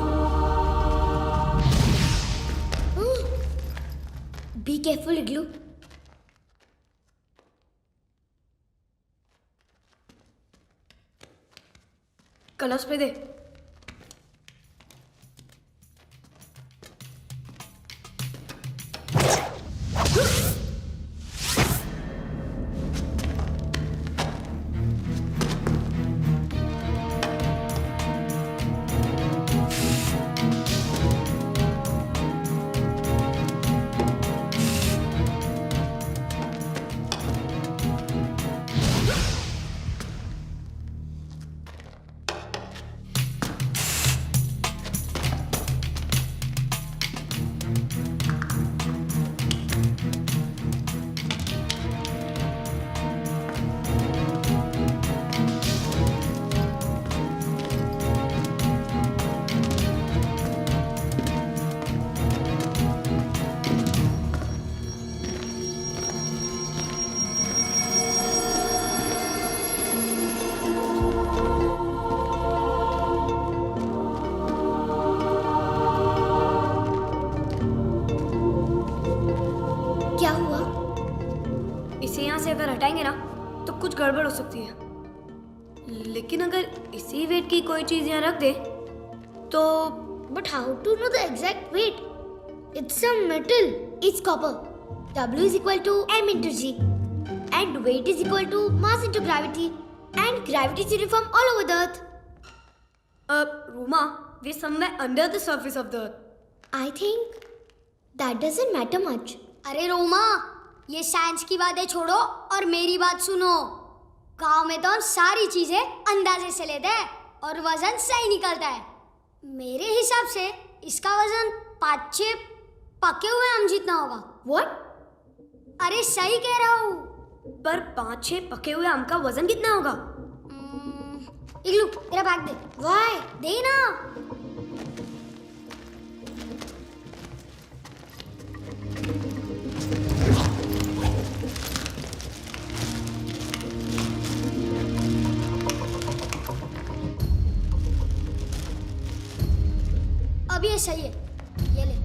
बी केयरफुल इग्लू। कलश पे दे। क्या हुआ? इसे यहाँ से अगर हटाएंगे ना तो कुछ गड़बड़ हो सकती है, लेकिन अगर इसी वेट की कोई चीज यहाँ रख दे तो। But how to know the exact weight? It's some metal. It's copper. W is equal to m into g, and weight is equal to mass into gravity, and gravity is uniform all over the earth. Roma, we're somewhere under the surface of the earth. I think that doesn't matter much. अरे रोमा, ये science की बातें छोड़ो और मेरी बात सुनो। गांव में तो हम सारी चीजें अंदाजे से लेते हैं और वजन सही निकलता है। मेरे हिसाब से इसका वजन 5-6 पके हुए आम जितना होगा। What? अरे सही कह रहा हूँ। पर 5-6 पके हुए आम का वजन कितना होगा? इग्लू तेरा बैग दे। वाई दे ना। अब ये सही है, ये ले।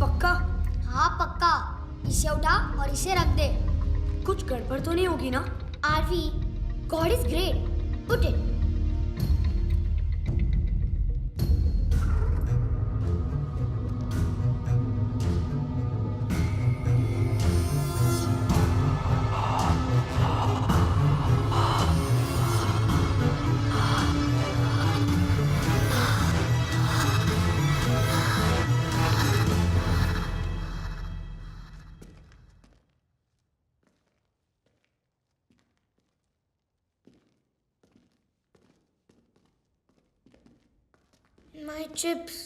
पक्का? हाँ पक्का। इसे उठा और इसे रख दे। कुछ गड़बड़ तो नहीं होगी ना? Aarvi, God is great. Put it. My chips.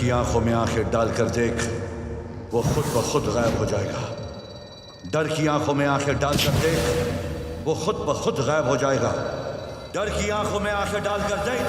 की आंखों में आंखें डालकर देख, वो खुद ब खुद गायब हो जाएगा। डर की आंखों में आंखें डालकर देख, वो खुद ब खुद गायब हो जाएगा। डर की आंखों में आंखें डालकर देख।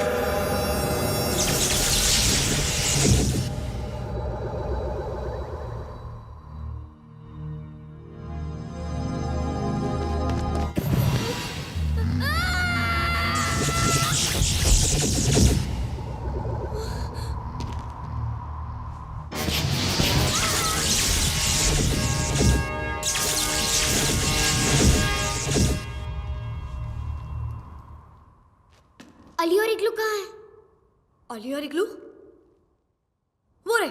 अली और इग्लू कहाँ है? अली और इग्लू? वो रे।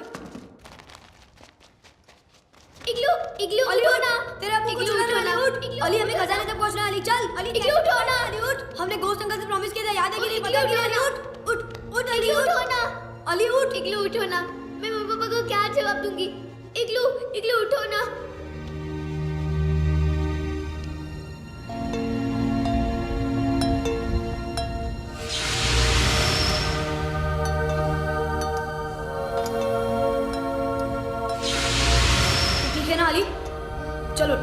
इग्लू, इग्लू अली उठो उठ ना। तेरा अपनी इग्लू कुछ उठो ना। उठ। अली हमें खजाने तक पहुंचना है। अली चल। अली इग्लू उठो ना। अली उठ। हमने घोस्ट अंकल से प्रॉमिस किया था, याद है कि नहीं? इग्लू पता है कि उठो नहीं? ना। उठ उठ उठ। अली इग्लू उठ। उठो ना। अली उठ। इग्लू उठो ना। मैं मम्मी पापा को क्या जवाब दूंगी? इग्लू, इग्लू उठो ना। ठीक है ना अली? चलो।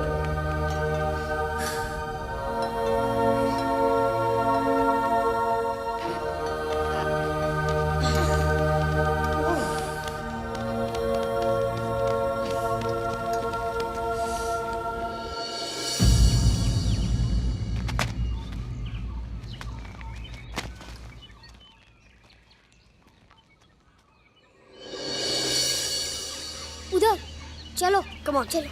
उधर चलो। Come on. चलो।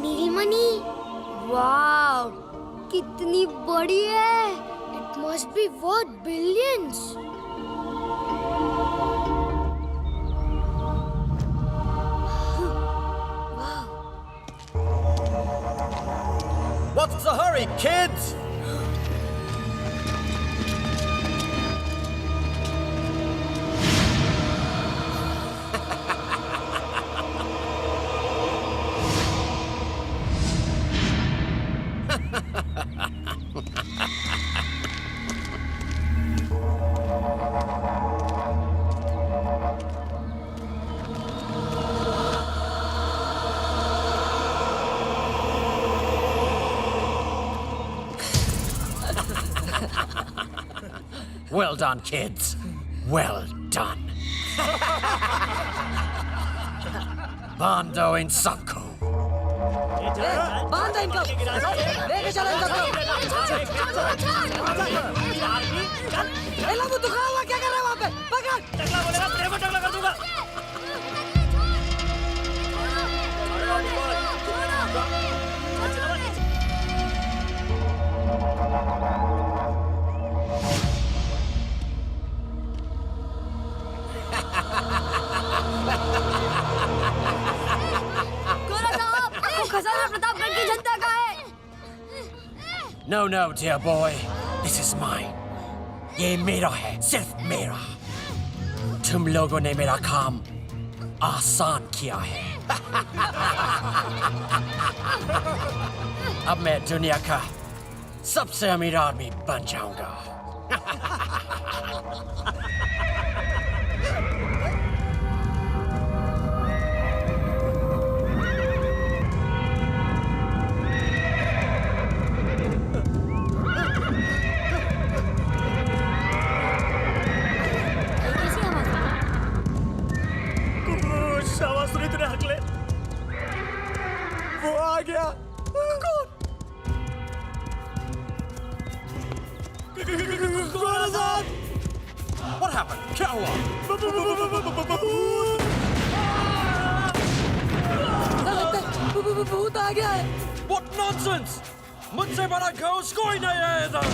नीलमणि, वाओ, कितनी बड़ी है। It must be worth billions. What's the hurry, kids? Well done, kids. Well done. बांधो इन सबको। बांध इनको। लेके चलो इन सबको। ए लाबू तू खड़ा हुआ क्या कर रहा है वहाँ पे? पकड़। टकला बोलेगा तेरे को टकला कर दूंगा। खजाना प्रतापगढ़ की जनता का है। No, no, dear boy. This is mine. ये मेरा है, सिर्फ मेरा। तुम लोगों ने मेरा काम आसान किया है। अब मैं दुनिया का सबसे अमीर आदमी बन जाऊंगा। शाबाश सुनी तूने हकले। वो आ गया। कौन? कौन है साहब? What happened? क्या हुआ? भूत आ गया है। What nonsense! मुझसे बड़ा घोस्ट कोई नहीं है इधर।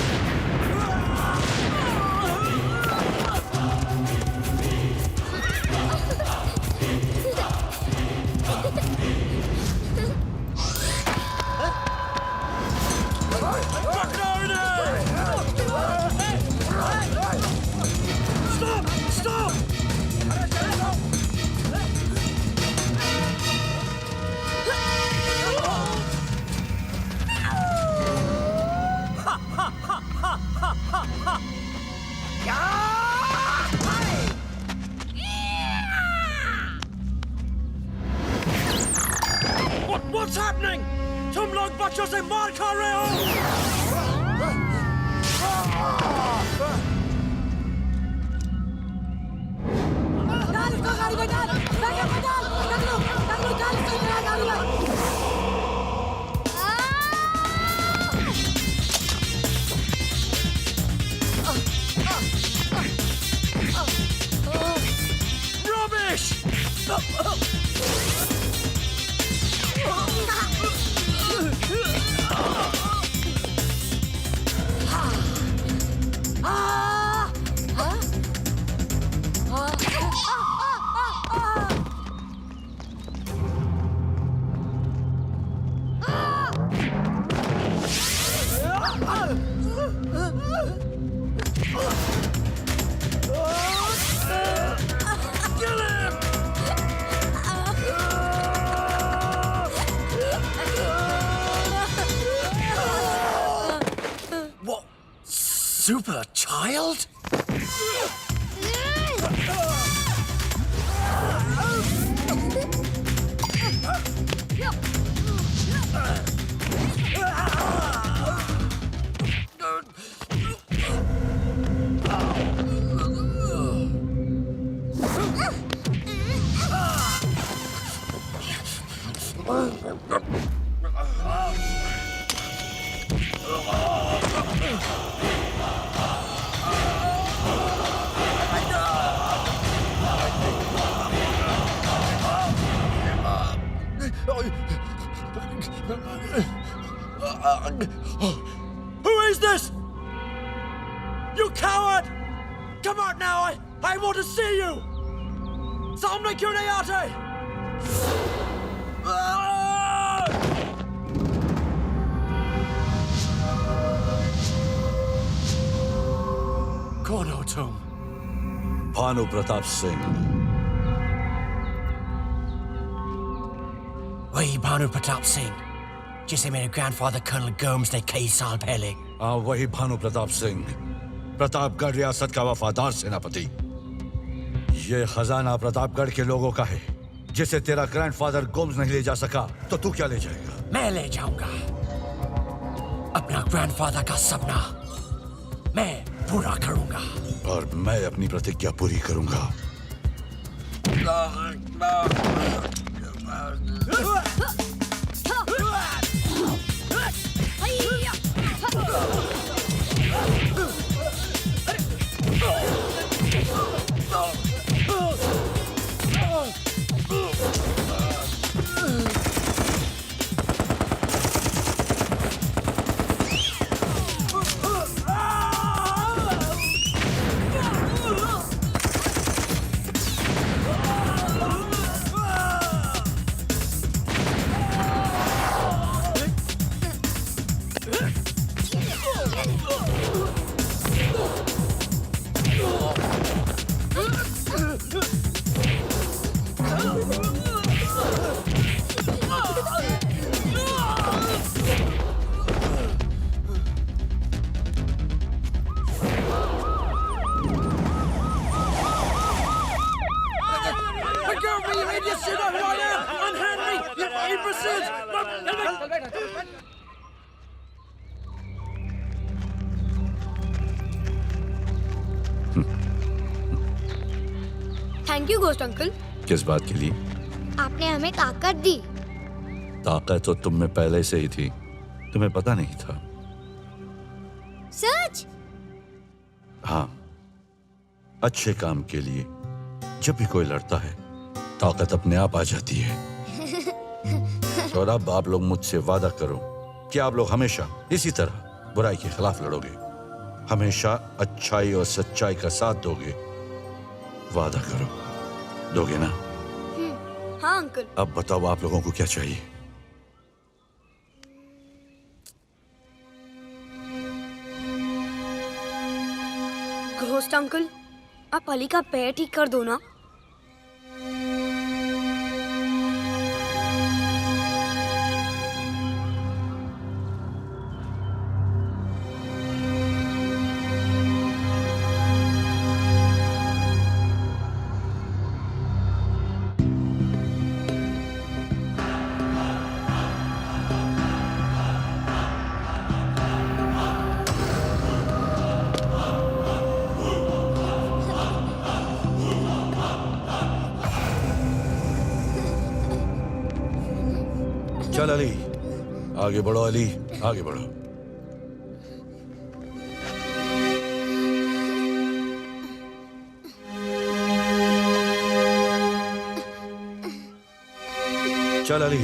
पकड़ो इन्हें! Stop! Stop! What's happening? तुम लोग बच्चों से मार खा रहे हो? डाल इसको गाड़ी में डाल, बैग में डाल, डाल इसको मेरा गाड़ी में। Rubbish! What? Super child? Who is this? You coward! Come out now! I want to see you! सामने क्यों नहीं आते? कौन हो तुम? भानु प्रताप सिंह। वही भानु प्रताप सिंह जिसे मेरे ग्रैंडफादर कर्नल गोम्स ने कई साल पहले। हाँ, वही भानु प्रताप सिंह, प्रतापगढ़ रियासत का वफादार सेनापति। ये खजाना प्रतापगढ़ के लोगों का है, जिसे तेरा ग्रैंडफादर गोम्स नहीं ले जा सका, तो तू क्या ले जाएगा? मैं ले जाऊंगा अपना ग्रैंडफादर का सपना। मैं पूरा करूंगा। और मैं अपनी प्रतिज्ञा पूरी करूंगा। Thank you ghost uncle. किस बात के लिए? आपने हमें ताकत दी। ताकत तो तुम में पहले से ही थी, तुम्हें पता नहीं था। सच? हाँ, अच्छे काम के लिए जब भी कोई लड़ता है ताकत अपने आप आ जाती है। और अब आप लोग मुझसे वादा करो कि आप लोग हमेशा इसी तरह बुराई के खिलाफ लड़ोगे, हमेशा अच्छाई और सच्चाई का साथ दोगे। वादा करो, दोगे ना? हाँ अंकल। अब बताओ आप लोगों को क्या चाहिए? घोस्ट अंकल, आप अली का पैर ठीक कर दो ना। चल अली, आगे बढ़ो अली, आगे बढ़ो। चल अली।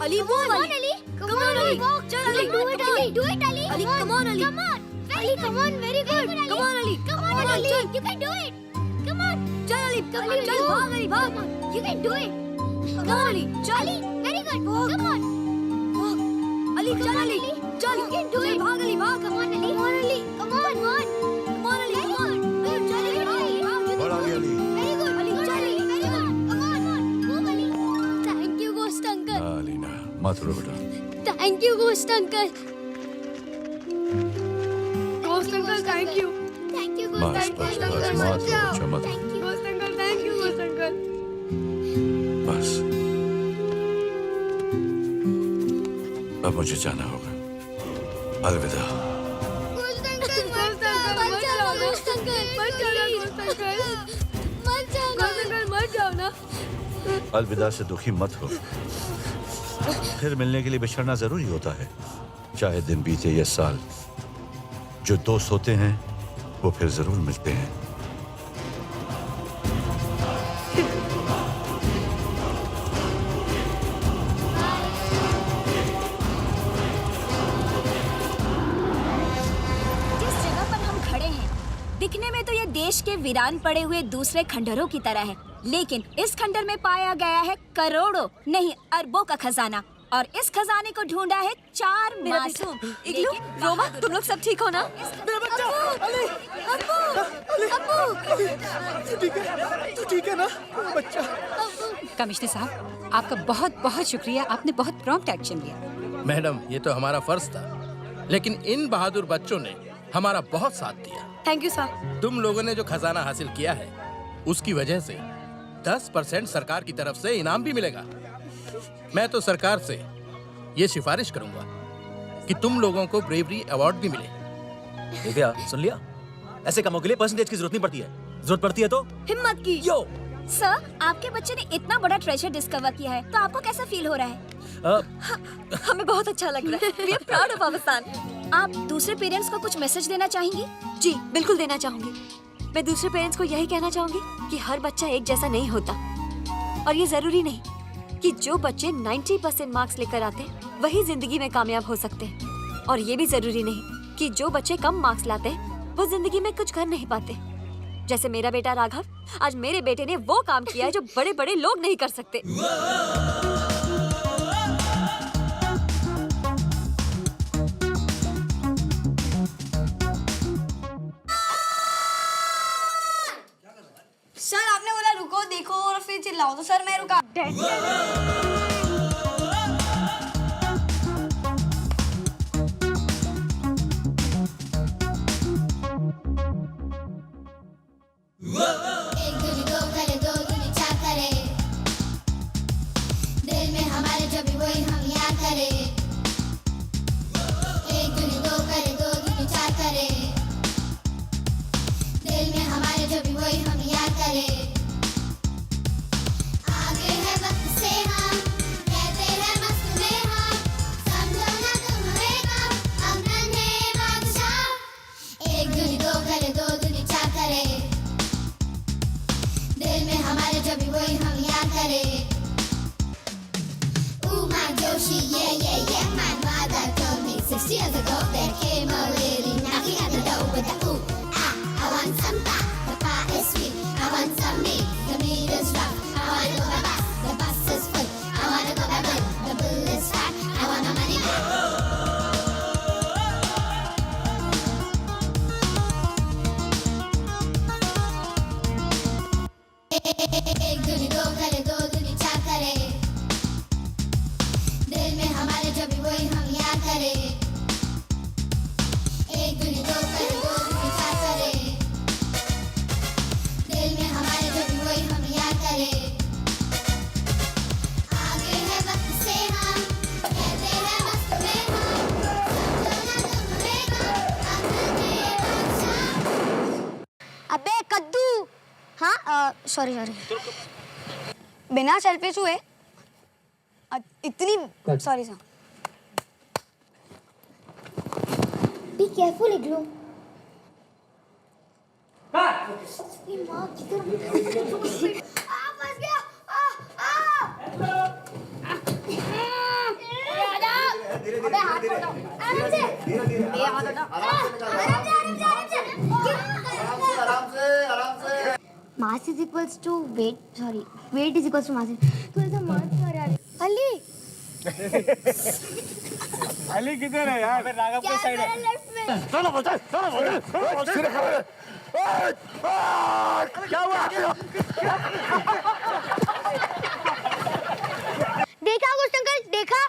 अली वो अली, come on अली, चल Ali, do it Ali, do it Ali, Ali come on Ali, come on, Ali come on, very good, come on Ali, come on Ali, you can do it, come on, चल अली, चल भाग अली, भाग, you can do it, come on Ali, चल, very good, come on, Ali चल अली, चल, you can do it, भाग अली, भाग, come on Ali, come on Ali, come on, come on Ali, come on, चल अली, भाग, बढ़ आगे अली। very good, अली चल Ali, very good, come on, move Ali, thank you ghost uncle, Alina मत रो बेटा। thank you ghost uncle, ghost uncle thank you, thank you बस ghost बस uncle, बस मत रो बच्चा, मत रो। thank you, ghost uncle thank you, ghost uncle, बस अब मुझे जाना होगा, अलविदा। ghost uncle मत जाओ ghost uncle, मत जाओ ghost uncle, मत जाओ ghost uncle मत जाओ ना। अलविदा से दुखी मत हो, फिर मिलने के लिए बिछड़ना जरूरी होता है, चाहे दिन बीते या साल। जो दोस्त होते हैं वो फिर जरूर मिलते हैं। जिस जगह पर हम खड़े हैं, दिखने में तो ये देश के वीरान पड़े हुए दूसरे खंडरों की तरह है, लेकिन इस खंडर में पाया गया है करोड़ों नहीं अरबों का खजाना, और इस खजाने को ढूंढा है 4 मासूम। इग्लू, रोमा, तुम लोग सब ठीक हो ना? मेरा बच्चा, अली, तू ठीक है ना बच्चा? कमिश्नर साहब, आपका बहुत बहुत शुक्रिया, आपने बहुत प्रॉम्प्ट एक्शन लिया। मैडम, ये तो हमारा फर्ज था, लेकिन इन बहादुर बच्चों ने हमारा बहुत साथ दिया। Thank you sir. तुम लोगों ने जो खजाना हासिल किया है, उसकी वजह से 10% सरकार की तरफ से इनाम भी मिलेगा। मैं तो सरकार से ये सिफारिश करूंगा कि तुम लोगों को ब्रेवरी अवार्ड भी मिले। दिव्या, सुन लिया? ऐसे कामों के लिए परसेंटेज की जरूरत नहीं पड़ती है, जरूरत पड़ती है तो हिम्मत की। यो सर, आपके बच्चे ने इतना बड़ा ट्रेजर डिस्कवर किया है, तो आपको कैसा फील हो रहा है? हमें बहुत अच्छा लग रहा है। We are proud of our son. आप दूसरे पेरेंट्स को कुछ मैसेज देना चाहेंगी? जी बिल्कुल देना चाहूंगी। मैं दूसरे पेरेंट्स को यही कहना चाहूंगी कि हर बच्चा एक जैसा नहीं होता, और ये जरूरी नहीं कि जो बच्चे 90% मार्क्स लेकर आते हैं वही जिंदगी में कामयाब हो सकते हैं, और ये भी जरूरी नहीं कि जो बच्चे कम मार्क्स लाते हैं वो जिंदगी में कुछ कर नहीं पाते। जैसे मेरा बेटा राघव, आज मेरे बेटे ने वो काम किया है जो बड़े बड़े लोग नहीं कर सकते। सर, आपने बोला रुको, देखो और फिर चिल्लाओ, तो सर मैं रुका। एक दूनी दो करे, दो दूनी चार करे, दिल में हमारे जब भी वही हम याद करे। एक दूनी दो करे, दो दूनी चार करे, एक दूनी दो करे, दो दूनी चार करे, दिल में हमारे जो भी वही हम याद करे। एक दूनी दो करे, दो दूनी चार करे, दिल में हमारे जो भी वही हम याद करे। आगे है वक्त से हम कहते हैं मस्त में हम, समझो ना तुम हमें आखिर में बादशाह। अबे कद्दू। हाँ सॉरी बिना सेल्फिश हुए इतनी सॉरी सर। बी केयरफुल इग्लू। फंस गया। अबे हाथ छोड़ दो। आराम से। ये हाथ हटा। Mass is equals to weight. Sorry, weight is equals to mass. तू ऐसा मत कर यार। अली। अली किधर है यार? राघव के साइड है। चलो बोलते, चलो बोलते। सिर खड़े। क्या हुआ? देखा कुछ अंकल देखा?